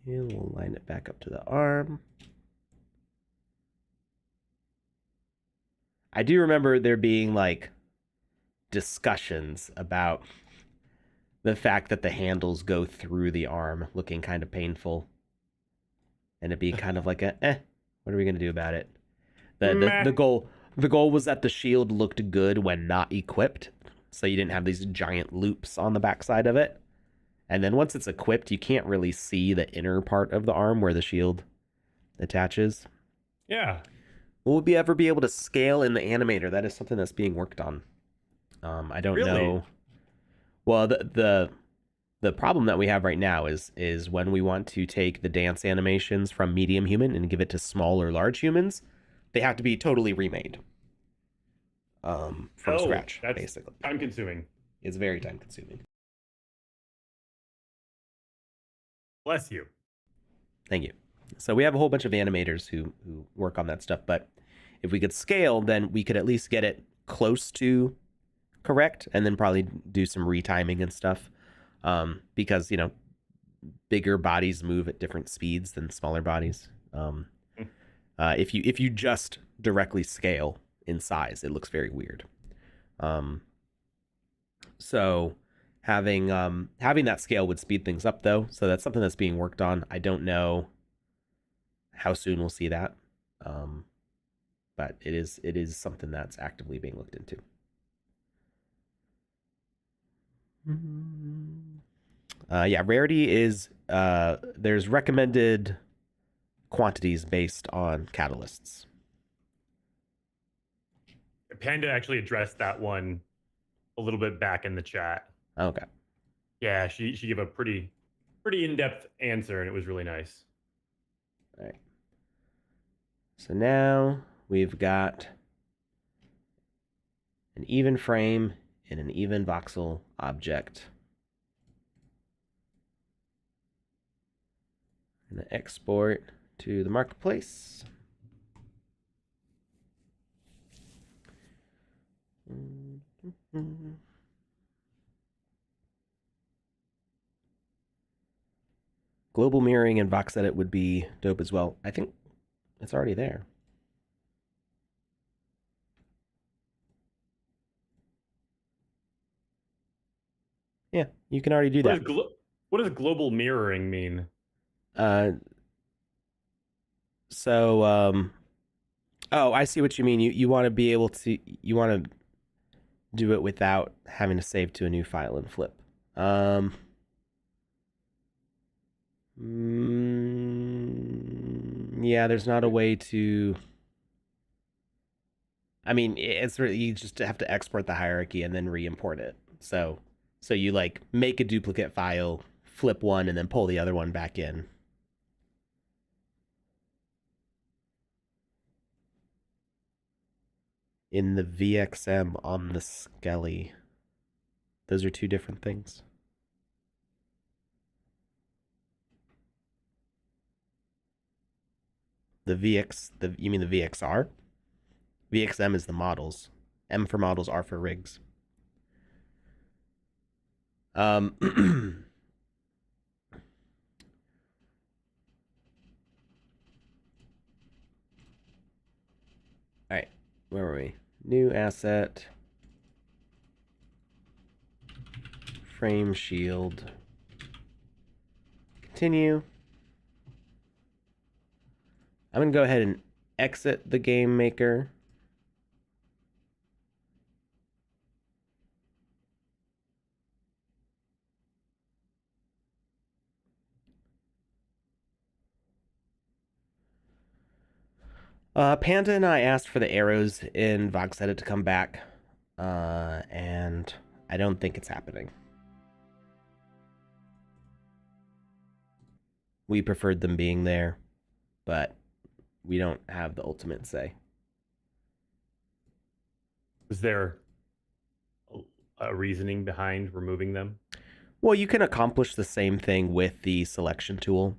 And we'll line it back up to the arm. I do remember there being like discussions about the fact that the handles go through the arm, looking kind of painful, and it being kind of like what are we gonna do about it? The goal was that the shield looked good when not equipped, so you didn't have these giant loops on the backside of it. And then once it's equipped, you can't really see the inner part of the arm where the shield attaches. Yeah. Will we ever be able to scale in the animator? That is something that's being worked on. I don't know. Well, the problem that we have right now is when we want to take the dance animations from medium human and give it to small or large humans, they have to be totally remade. From scratch, that's basically. Time consuming. It's very time consuming. Bless you. Thank you. So we have a whole bunch of animators who work on that stuff, but if we could scale, then we could at least get it close to correct, and then probably do some retiming and stuff. Because, you know, bigger bodies move at different speeds than smaller bodies. If you just directly scale in size, it looks very weird. So having that scale would speed things up, though. So that's something that's being worked on. I don't know how soon we'll see that, but it is something that's actively being looked into. Yeah, rarity is there's recommended quantities based on catalysts. Panda actually addressed that one a little bit back in the chat. Okay. Yeah, she gave a pretty in-depth answer, and it was really nice. All right. So now we've got an even frame in an even voxel object. I'm going to export to the marketplace. Global mirroring and VoxEdit would be dope as well. I think it's already there. Yeah, you can already do that. What does global mirroring mean? Oh, I see what you mean. You want to be able to, you want to do it without having to save to a new file and flip. Yeah, there's not a way to. I mean, it's really, you just have to export the hierarchy and then re-import it. So you like make a duplicate file, flip one, and then pull the other one back in. In the VXM on the Skelly. Those are two different things. You mean the VXR? VXM is the models. M for models, R for rigs. All right, where were we? New asset. Frame shield. Continue. I'm going to go ahead and exit the game maker. Panda and I asked for the arrows in VoxEdit to come back, and I don't think it's happening. We preferred them being there, but we don't have the ultimate say. Is there a reasoning behind removing them? Well, you can accomplish the same thing with the selection tool,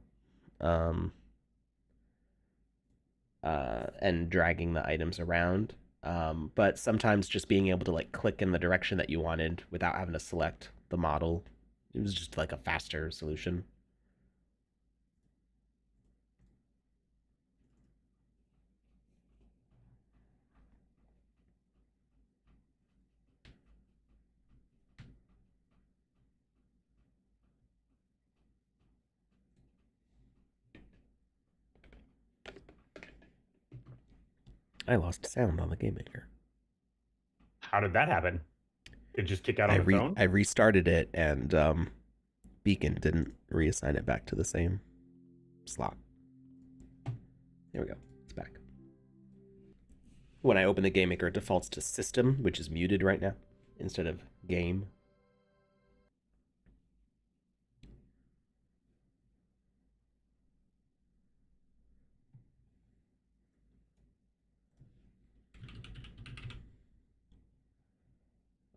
and dragging the items around. But sometimes just being able to like click in the direction that you wanted without having to select the model, it was just like a faster solution. I lost sound on the Game Maker. How did that happen? Did it just kick out on its own? I restarted it, and Beacon didn't reassign it back to the same slot. There we go. It's back. When I open the Game Maker, it defaults to System, which is muted right now, instead of Game.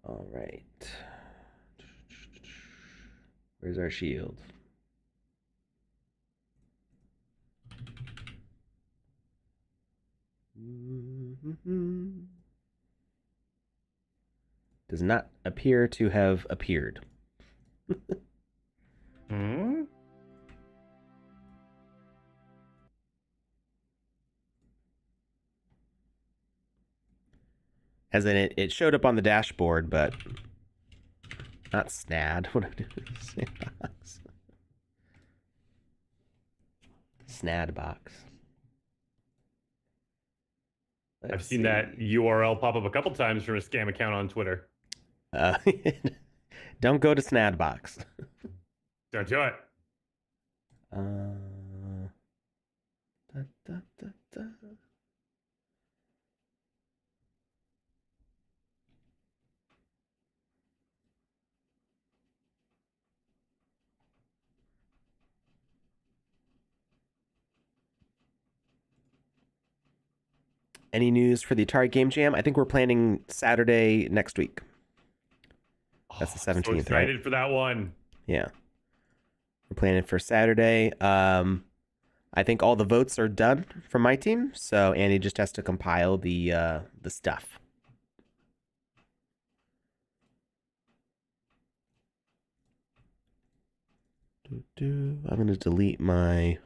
All right. Where's our shield? Does not appear to have appeared. As in, it showed up on the dashboard, but not SNAD. What do I do? Sandbox. Snadbox. I've seen that URL pop up a couple times from a scam account on Twitter. Don't go to Snadbox. Don't do it. Da, da, da, da. Any news for the Atari Game Jam? I think we're planning Saturday next week. That's the 17th, I'm so excited right? for that one. Yeah. We're planning for Saturday. I think all the votes are done from my team, so Andy just has to compile the stuff. I'm going to delete my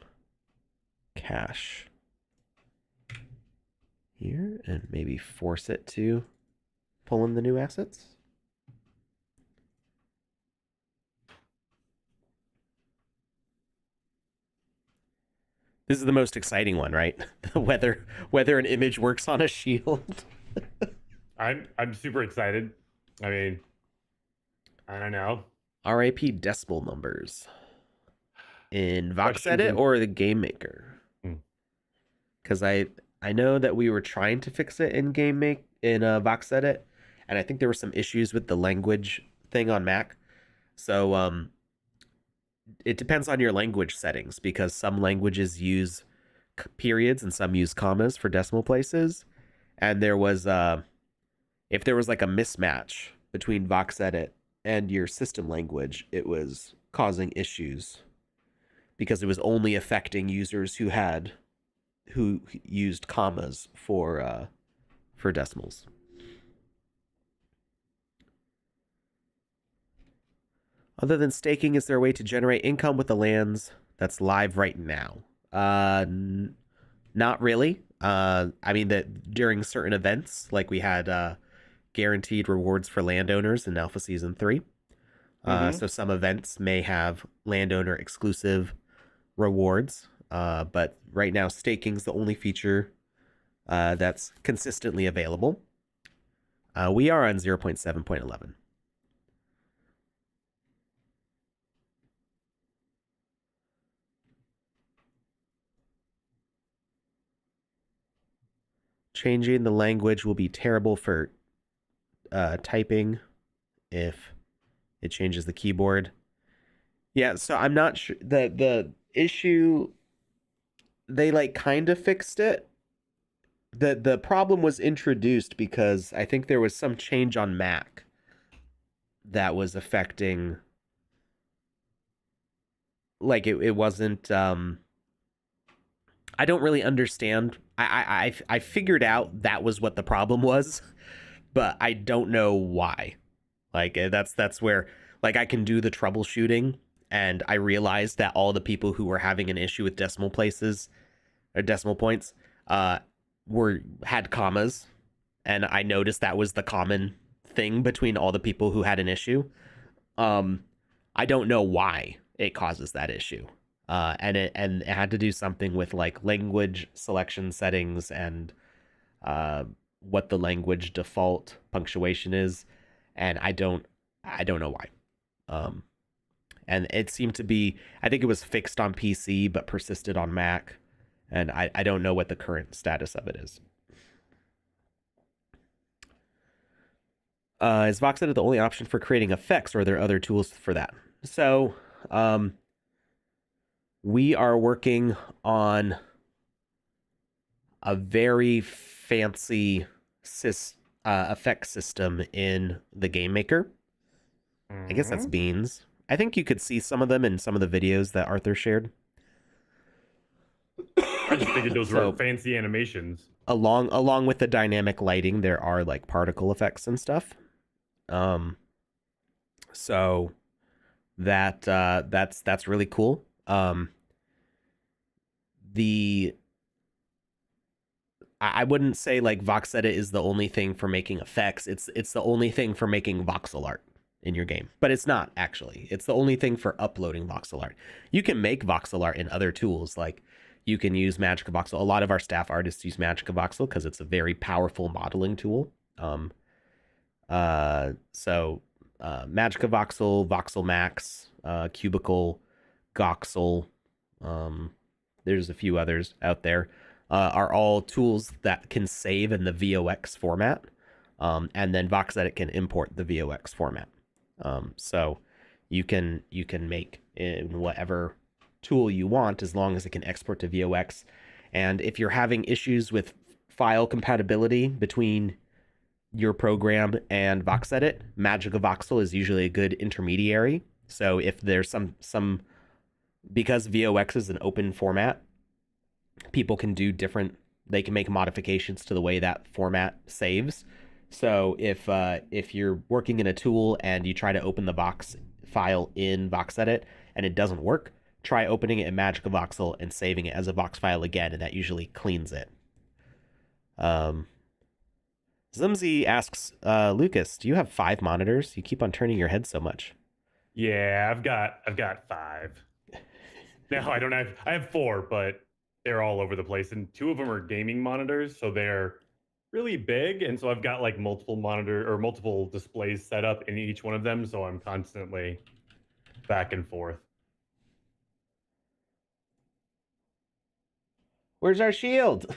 cache here and maybe force it to pull in the new assets. This is the most exciting one, right? whether an image works on a shield. I'm super excited. I mean, I don't know. RAP decimal numbers in VoxEdit in- or the Game Maker? Because I know that we were trying to fix it in VoxEdit, and I think there were some issues with the language thing on Mac. So it depends on your language settings, because some languages use periods and some use commas for decimal places, and there was if there was like a mismatch between VoxEdit and your system language, it was causing issues because it was only affecting users who used commas for decimals. Other than staking, is there a way to generate income with the lands that's live right now? Not really. I mean, that during certain events, like we had guaranteed rewards for landowners in Alpha Season 3. So some events may have landowner exclusive rewards, but right now staking's the only feature that's consistently available. We are on 0.7.11. Changing the language will be terrible for typing if it changes the keyboard. Yeah, so I'm not sure. The issue, they like kind of fixed it. The problem was introduced because I think there was some change on Mac that was affecting, like it wasn't I don't really understand. I figured out that was what the problem was, but I don't know why. Like that's where, like, I can do the troubleshooting, and I realized that all the people who were having an issue with decimal places or decimal points had commas, and I noticed that was the common thing between all the people who had an issue. I don't know why it causes that issue. And it had to do something with like language selection settings and what the language default punctuation is, and I don't know why. And it seemed to be, I think it was fixed on PC but persisted on Mac, and I don't know what the current status of it is. Is VoxEdit the only option for creating effects, or are there other tools for that? So, we are working on a very fancy effect system in the Game Maker. I guess that's beans. I think you could see some of them in some of the videos that Arthur shared. I just figured those were fancy animations. Along with the dynamic lighting, there are like particle effects and stuff. So that's really cool. I wouldn't say like VoxEdit is the only thing for making effects. It's the only thing for making voxel art in your game, but it's not actually. It's the only thing for uploading voxel art. You can make voxel art in other tools, like you can use Magica Voxel. A lot of our staff artists use Magica Voxel because it's a very powerful modeling tool. Magica Voxel, Voxel Max, Cubicle, Goxel, there's a few others out there, are all tools that can save in the VOX format, and then VoxEdit can import the VOX format. So you can make in whatever tool you want as long as it can export to VOX. And if you're having issues with file compatibility between your program and VoxEdit, Magic of Voxel is usually a good intermediary. So if there's some because VOX is an open format, people can do they can make modifications to the way that format saves. So if you're working in a tool and you try to open the Vox file in VoxEdit and it doesn't work, try opening it in Magic of Voxel and saving it as a Vox file again, and that usually cleans it. Zimzy asks, Lucas, do you have 5 monitors? You keep on turning your head so much. Yeah, I've got 5. No, I have 4, but they're all over the place, and 2 of them are gaming monitors, so they're really big, and so I've got like multiple displays set up in each one of them, so I'm constantly back and forth. Where's our shield?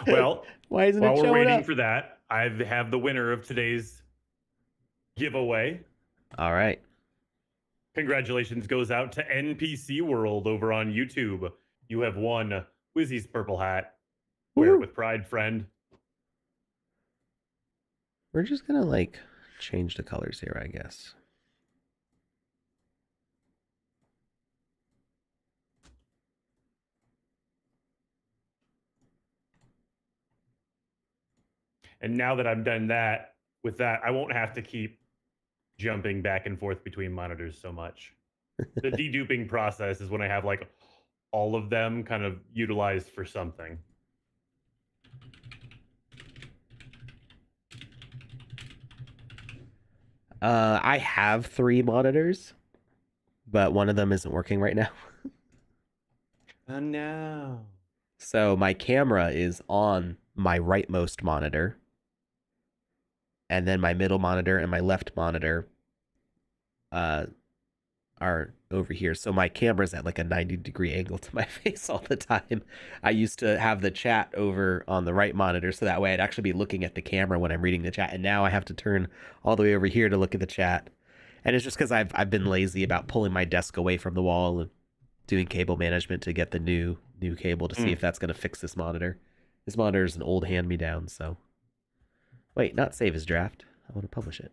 Well, why isn't while it we're showing waiting up? for that, I have the winner of today's giveaway. All right. Congratulations goes out to NPC World over on YouTube. You have won Wizzy's purple hat. Wear it with pride, friend. We're just gonna like change the colors here, I guess. And now that I've done that, with that, I won't have to keep jumping back and forth between monitors so much. The deduping process is when I have like all of them kind of utilized for something. I have 3 monitors, but one of them isn't working right now. Oh no. So my camera is on my rightmost monitor, and then my middle monitor and my left monitor are over here. So my camera's at like a 90-degree angle to my face all the time. I used to have the chat over on the right monitor, so that way I'd actually be looking at the camera when I'm reading the chat, and now I have to turn all the way over here to look at the chat. And it's just because I've been lazy about pulling my desk away from the wall and doing cable management to get the new cable to see if that's going to fix this monitor. This monitor is an old hand-me-down, so... Wait, not save as draft. I want to publish it.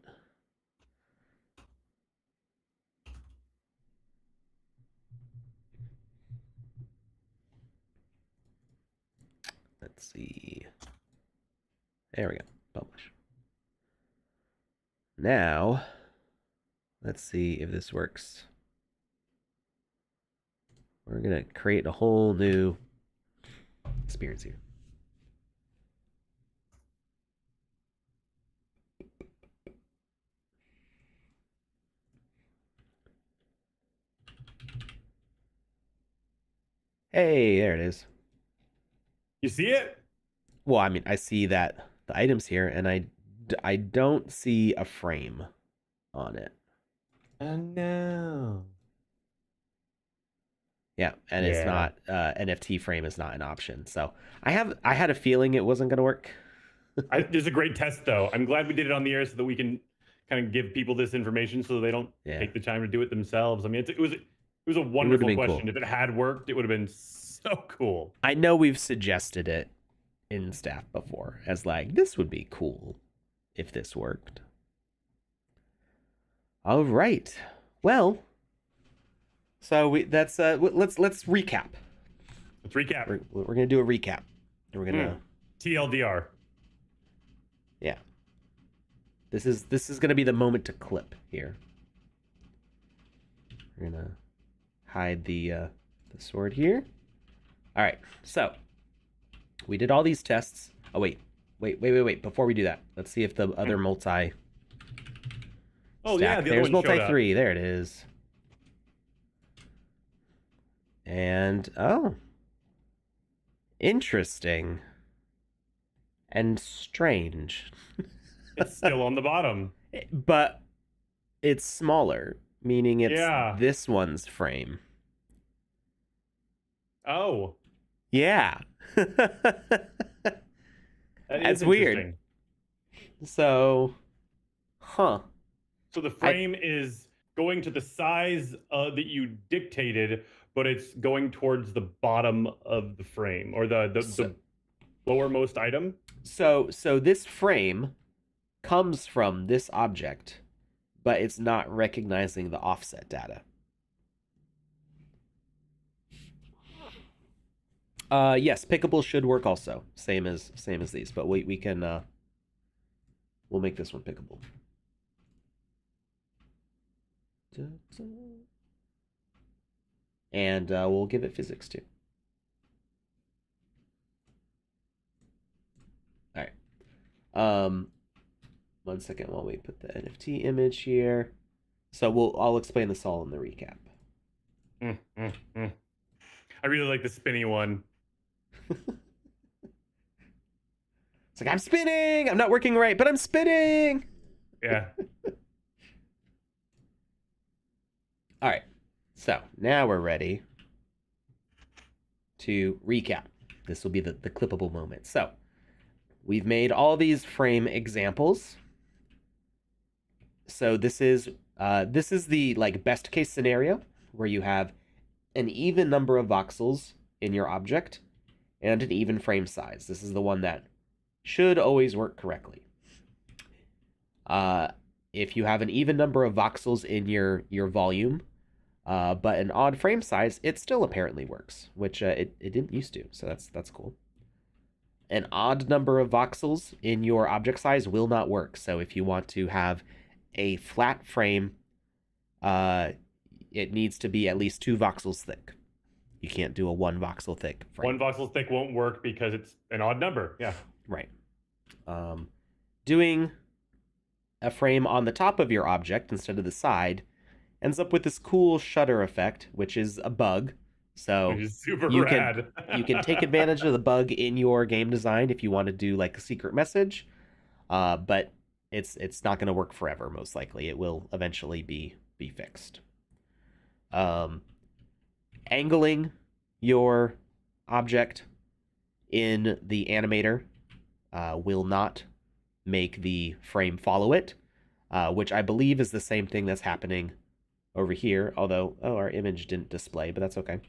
Let's see. There we go. Publish. Now, let's see if this works. We're going to create a whole new experience here. Hey, there it is. You see it? Well, I mean, I see that the items here, and I don't see a frame on it. Oh no. Yeah, and it's not NFT frame is not an option. So I had a feeling it wasn't going to work. There's a great test though. I'm glad we did it on the air so that we can kind of give people this information so they don't take the time to do it themselves. I mean, it was a wonderful question. Cool. If it had worked, it would have been so cool. I know we've suggested it in staff before as like, this would be cool if this worked. All right. Well, so let's recap. Let's recap. We're gonna do a recap. We're gonna TLDR. Yeah. This is gonna be the moment to clip here. We're gonna hide the sword here. All right. So we did all these tests. Oh wait. Before we do that, let's see if the other multi. Oh stack. yeah, there's multi 3. There it is. And interesting and strange. It's still on the bottom, but it's smaller, meaning it's this one's frame. Oh, yeah. That's weird. So, So the frame is going to the size that you dictated, but it's going towards the bottom of the frame, or the Lowermost item. So this frame comes from this object, but it's not recognizing the offset data. Yes, pickable should work also. Same as these, but we can we'll make this one pickable. And we'll give it physics too. All right. 1 second while we put the NFT image here. So I'll explain this all in the recap. I really like the spinny one. It's like, I'm spinning! I'm not working right, but I'm spinning! Yeah. All right. So now we're ready to recap. This will be the clippable moment. So we've made all these frame examples. So this is the like best case scenario where you have an even number of voxels in your object and an even frame size. This is the one that should always work correctly. If you have an even number of voxels in your volume, but an odd frame size, it still apparently works, which it didn't used to, so that's cool. An odd number of voxels in your object size will not work. So if you want to have a flat frame, it needs to be at least 2 voxels thick. You can't do a 1 voxel thick frame. 1 voxel thick won't work because it's an odd number. Yeah. Right. Doing a frame on the top of your object instead of the side ends up with this cool shutter effect, which is a bug. So which is super you rad. you can take advantage of the bug in your game design if you want to do like a secret message, but it's not going to work forever. Most likely, it will eventually be fixed. Angling your object in the animator will not make the frame follow it, which I believe is the same thing that's happening over here, although our image didn't display, but that's okay.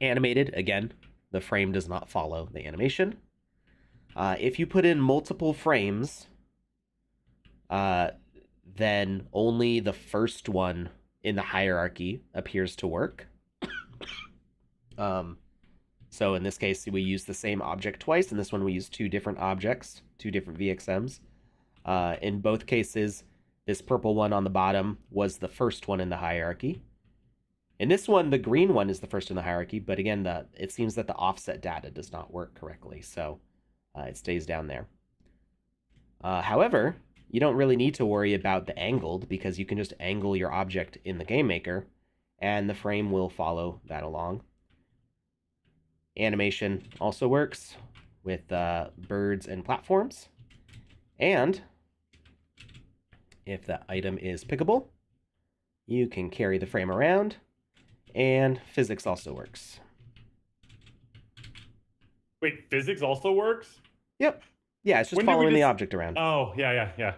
Animated, again, the frame does not follow the animation. If you put in multiple frames, then only the first one in the hierarchy appears to work. So in this case, we use the same object twice. In this one, we use 2 different objects, 2 different VXMs. In both cases, this purple one on the bottom was the first one in the hierarchy. In this one, the green one is the first in the hierarchy, but again, it seems that the offset data does not work correctly, so it stays down there. However, you don't really need to worry about the angled because you can just angle your object in the Game Maker, and the frame will follow that along. Animation also works with birds and platforms. And if the item is pickable, you can carry the frame around, and physics also works. Wait, physics also works? Yep. Yeah, it's just following the object around. Oh, yeah.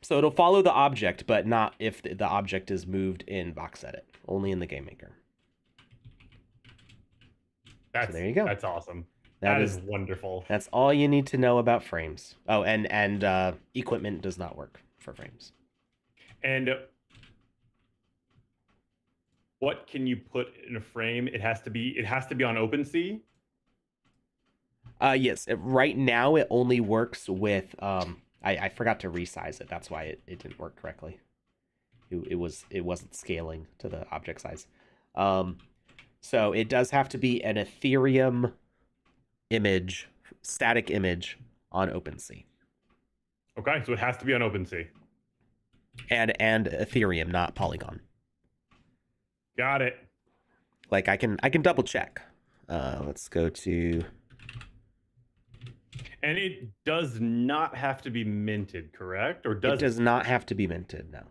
So it'll follow the object, but not if the object is moved in VoxEdit, only in the Game Maker. So there you go. That's awesome. That is wonderful. That's all you need to know about frames. Oh, and equipment does not work for frames. And what can you put in a frame? It has to be on OpenSea? Yes. Right now, it only works with. I forgot to resize it. That's why it didn't work correctly. It wasn't scaling to the object size. So it does have to be an Ethereum image, static image on OpenSea. Okay, so it has to be on OpenSea. And Ethereum, not Polygon. Got it. Like I can double check. Let's go to. And it does not have to be minted, correct? Or does it? Does not have to be minted, no.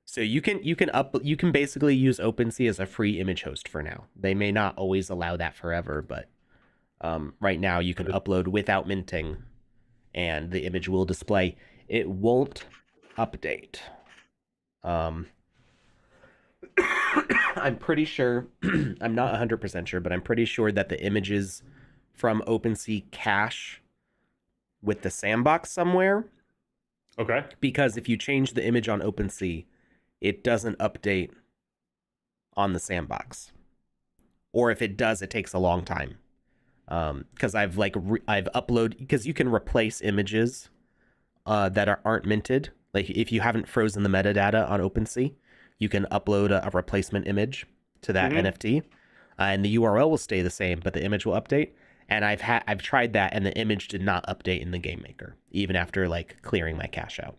So you can basically use OpenSea as a free image host for now. They may not always allow that forever, but right now you can upload without minting, and the image will display. It won't update. I'm pretty sure, I'm not 100% sure, but I'm pretty sure that the images from OpenSea cache with the sandbox somewhere. Okay. Because if you change the image on OpenSea, it doesn't update on the sandbox. Or if it does, it takes a long time. Because I've uploaded, because you can replace images that aren't minted. Like if you haven't frozen the metadata on OpenSea, you can upload a replacement image to that NFT, and the URL will stay the same, but the image will update. And I've tried that, and the image did not update in the Game Maker, even after like clearing my cache out.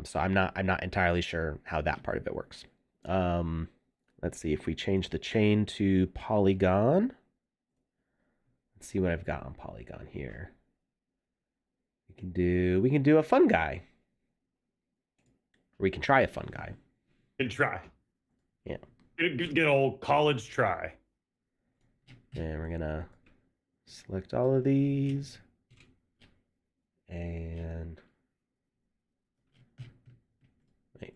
So I'm not entirely sure how that part of it works. Let's see if we change the chain to Polygon. Let's see what I've got on Polygon here. We can do a fun guy. Or we can try a fun guy. Can try. Yeah. Get old college try. And we're gonna select all of these. And wait.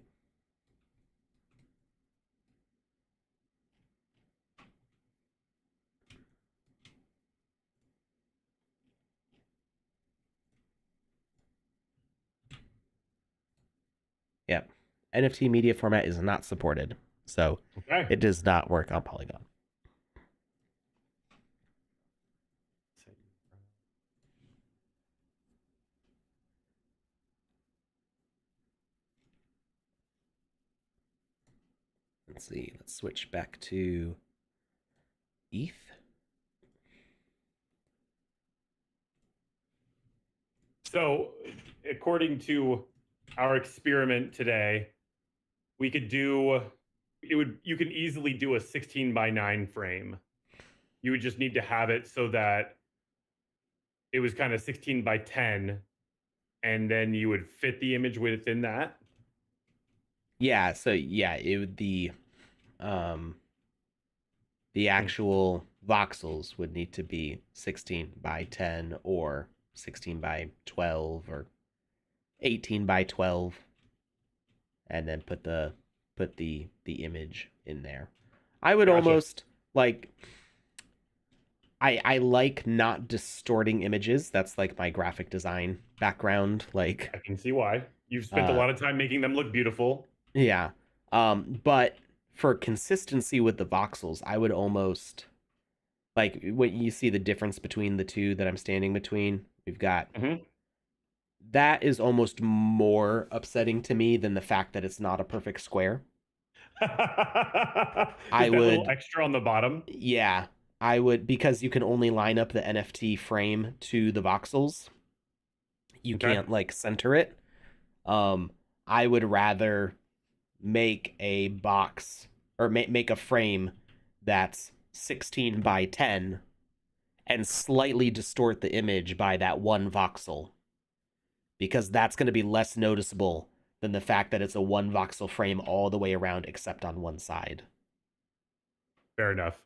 Yep. NFT media format is not supported. So it does not work on Polygon. Let's see. Let's switch back to ETH. So, according to our experiment today, we could do you can easily do a 16:9 frame. You would just need to have it so that it was kind of 16:10, and then you would fit the image within that. Yeah, so yeah, it would the actual voxels would need to be 16:10 or 16:12 or 18:12, and then put the image in there. I would almost like I like not distorting images. That's like my graphic design background. Like I can see why. You've spent a lot of time making them look beautiful. Yeah. But for consistency with the voxels, I would almost like when you see the difference between the two that I'm standing between. We've got that is almost more upsetting to me than the fact that it's not a perfect square. I would little extra on the bottom. Yeah, I would, because you can only line up the NFT frame to the voxels. You can't like center it. I would rather make a box or make a frame that's 16:10 and slightly distort the image by that one voxel, because that's going to be less noticeable than the fact that it's a one voxel frame all the way around except on one side. Fair enough.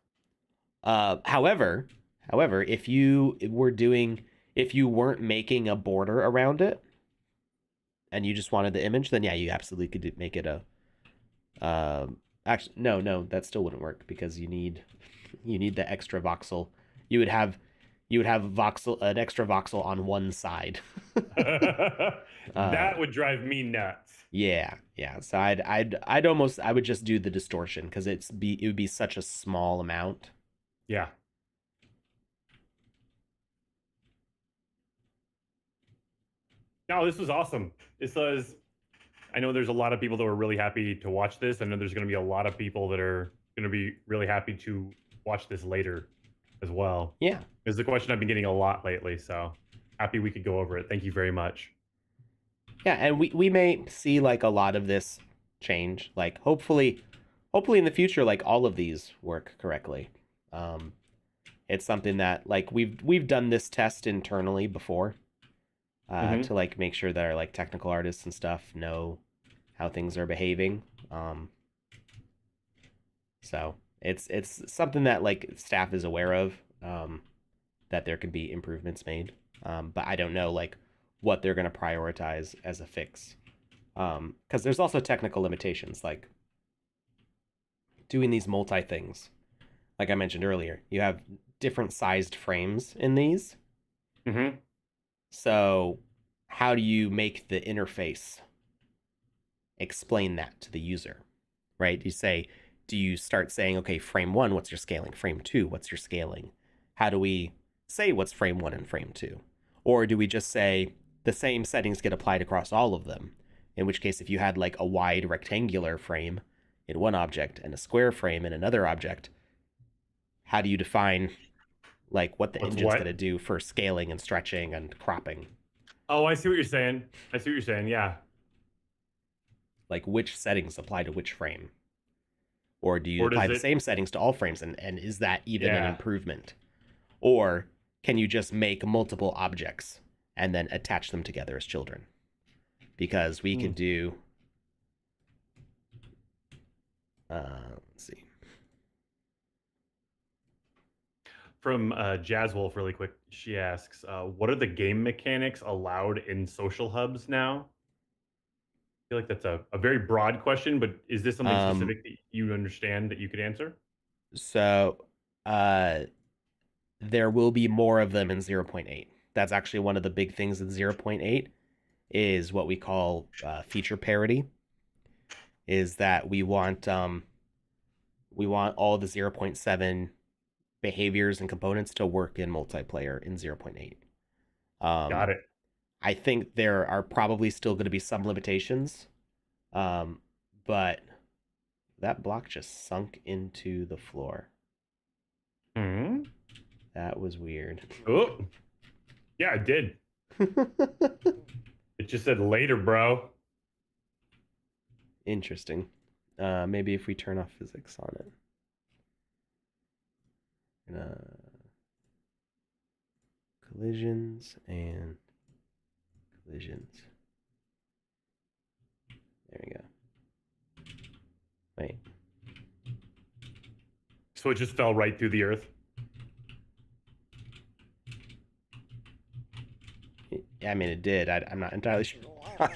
However, if you weren't making a border around it and you just wanted the image, then yeah, you absolutely could make it a actually no, that still wouldn't work, because you need the extra voxel. You would have an extra voxel on one side. That would drive me nuts. Yeah. So I would just do the distortion, because it would be such a small amount. Yeah. No, this was awesome. I know there's a lot of people that were really happy to watch this. I know there's going to be a lot of people that are going to be really happy to watch this later as well. Yeah. It's a question I've been getting a lot lately, so happy we could go over it. Thank you very much. Yeah, and we may see like a lot of this change. Like hopefully in the future, like all of these work correctly. It's something that like we've done this test internally before. To like make sure that our like technical artists and stuff know how things are behaving. So it's something that like staff is aware of, that there could be improvements made. But I don't know like what they're going to prioritize as a fix Because there's also technical limitations, like doing these multi things. Like I mentioned earlier, you have different sized frames in these. Mm-hmm. So, how do you make the interface explain that to the user? Right? Do you start saying, okay, frame one, what's your scaling? Frame two, what's your scaling? How do we say what's frame one and frame two? Or do we just say the same settings get applied across all of them? In which case, if you had like a wide rectangular frame in one object and a square frame in another object, how do you define like what the What's engine's going what? to do for scaling and stretching and cropping? Oh, I see what you're saying. I see what you're saying. Yeah. Like which settings apply to which frame? Or do you Or apply does the it? same settings to all frames? And is that even an Yeah. improvement? Or can you just make multiple objects and then attach them together as children? Because we could do, let's see. From Jazz Wolf, really quick, she asks, "What are the game mechanics allowed in social hubs now?" I feel like that's a very broad question, but is this something specific that you understand that you could answer? So, there will be more of them in 0.8. That's actually one of the big things in 0.8 is what we call feature parity. Is that we want all the 0.7 behaviors and components to work in multiplayer in 0.8. Got it. I think there are probably still going to be some limitations, but that block just sunk into the floor. Hmm. That was weird. Oh, yeah, it did. It just said later, bro. Interesting. Maybe if we turn off physics on it. Collisions and collisions. There we go. Wait. So it just fell right through the earth. I mean, it did. I'm not entirely sure why.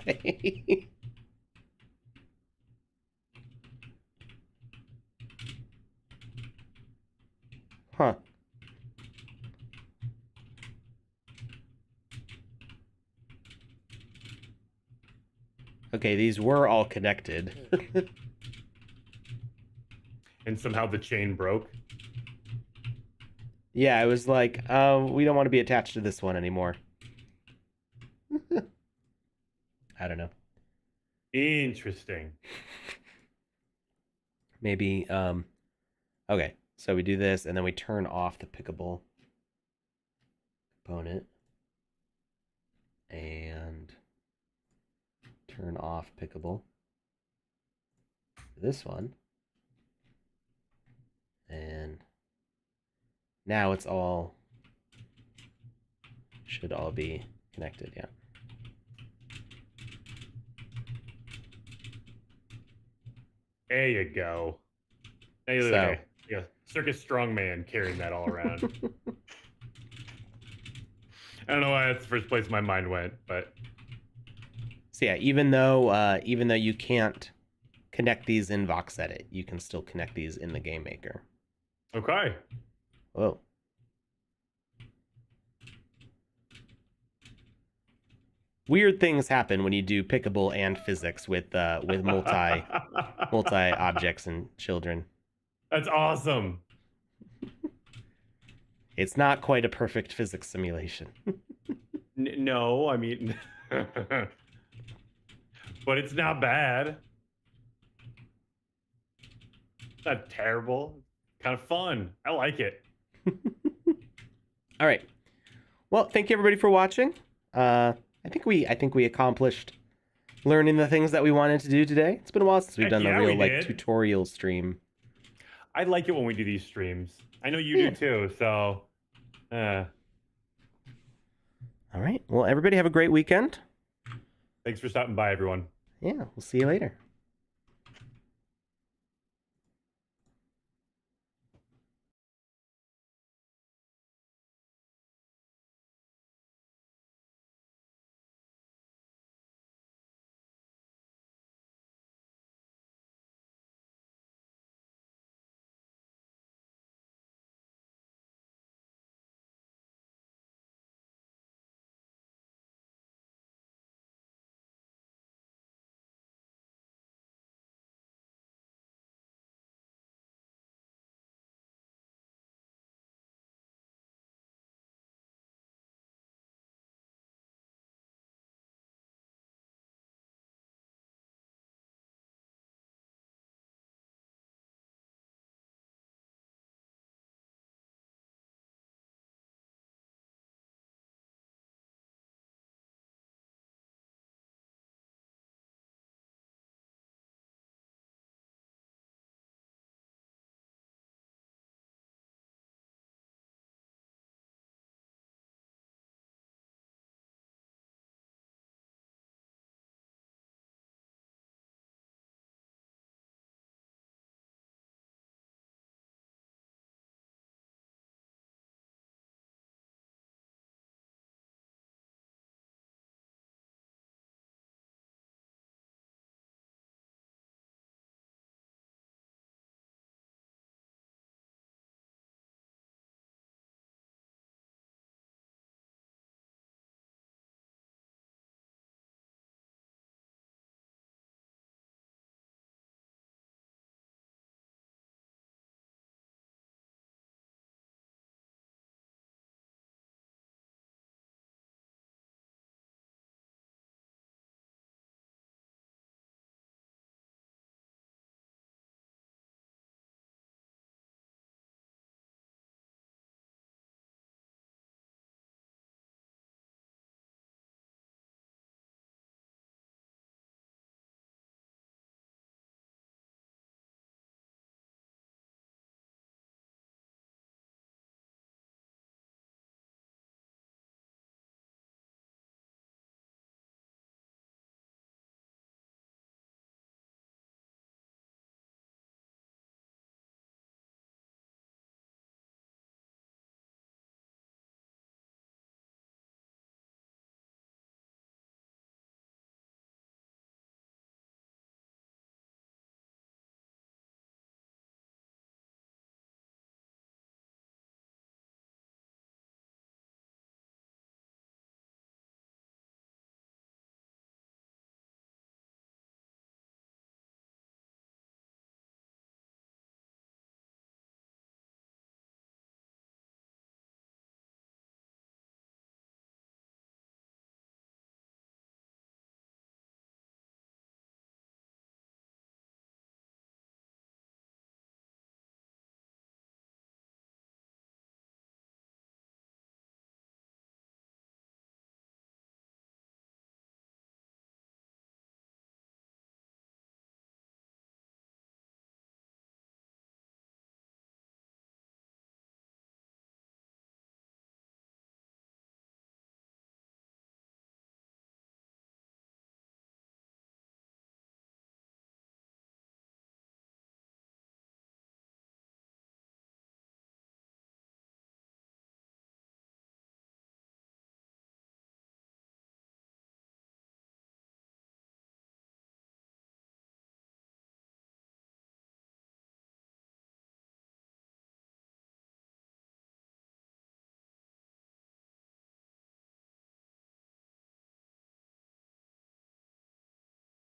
Huh. Okay, these were all connected. And somehow the chain broke. Yeah, I was like, we don't want to be attached to this one anymore. I don't know. Interesting. Maybe, okay, so we do this and then we turn off the pickable component and turn off pickable. This one. And now it's all, should all be connected, yeah. There you go. Hey, look So, at yeah, circus strongman carrying that all around. I don't know why that's the first place my mind went, but so yeah, even though you can't connect these in VoxEdit, you can still connect these in the Game Maker. okay. Whoa. Weird things happen when you do pickable and physics with multi objects and children. That's awesome. It's not quite a perfect physics simulation. No, I mean, but it's not bad. It's not terrible. Kind of fun. I like it. All right. Well, thank you everybody for watching. I think we accomplished learning the things that we wanted to do today. It's been a while since we've done a real like tutorial stream. I like it when we do these streams. I know you do too. So, all right. Well, everybody have a great weekend. thanks for stopping by, everyone. Yeah, we'll see you later.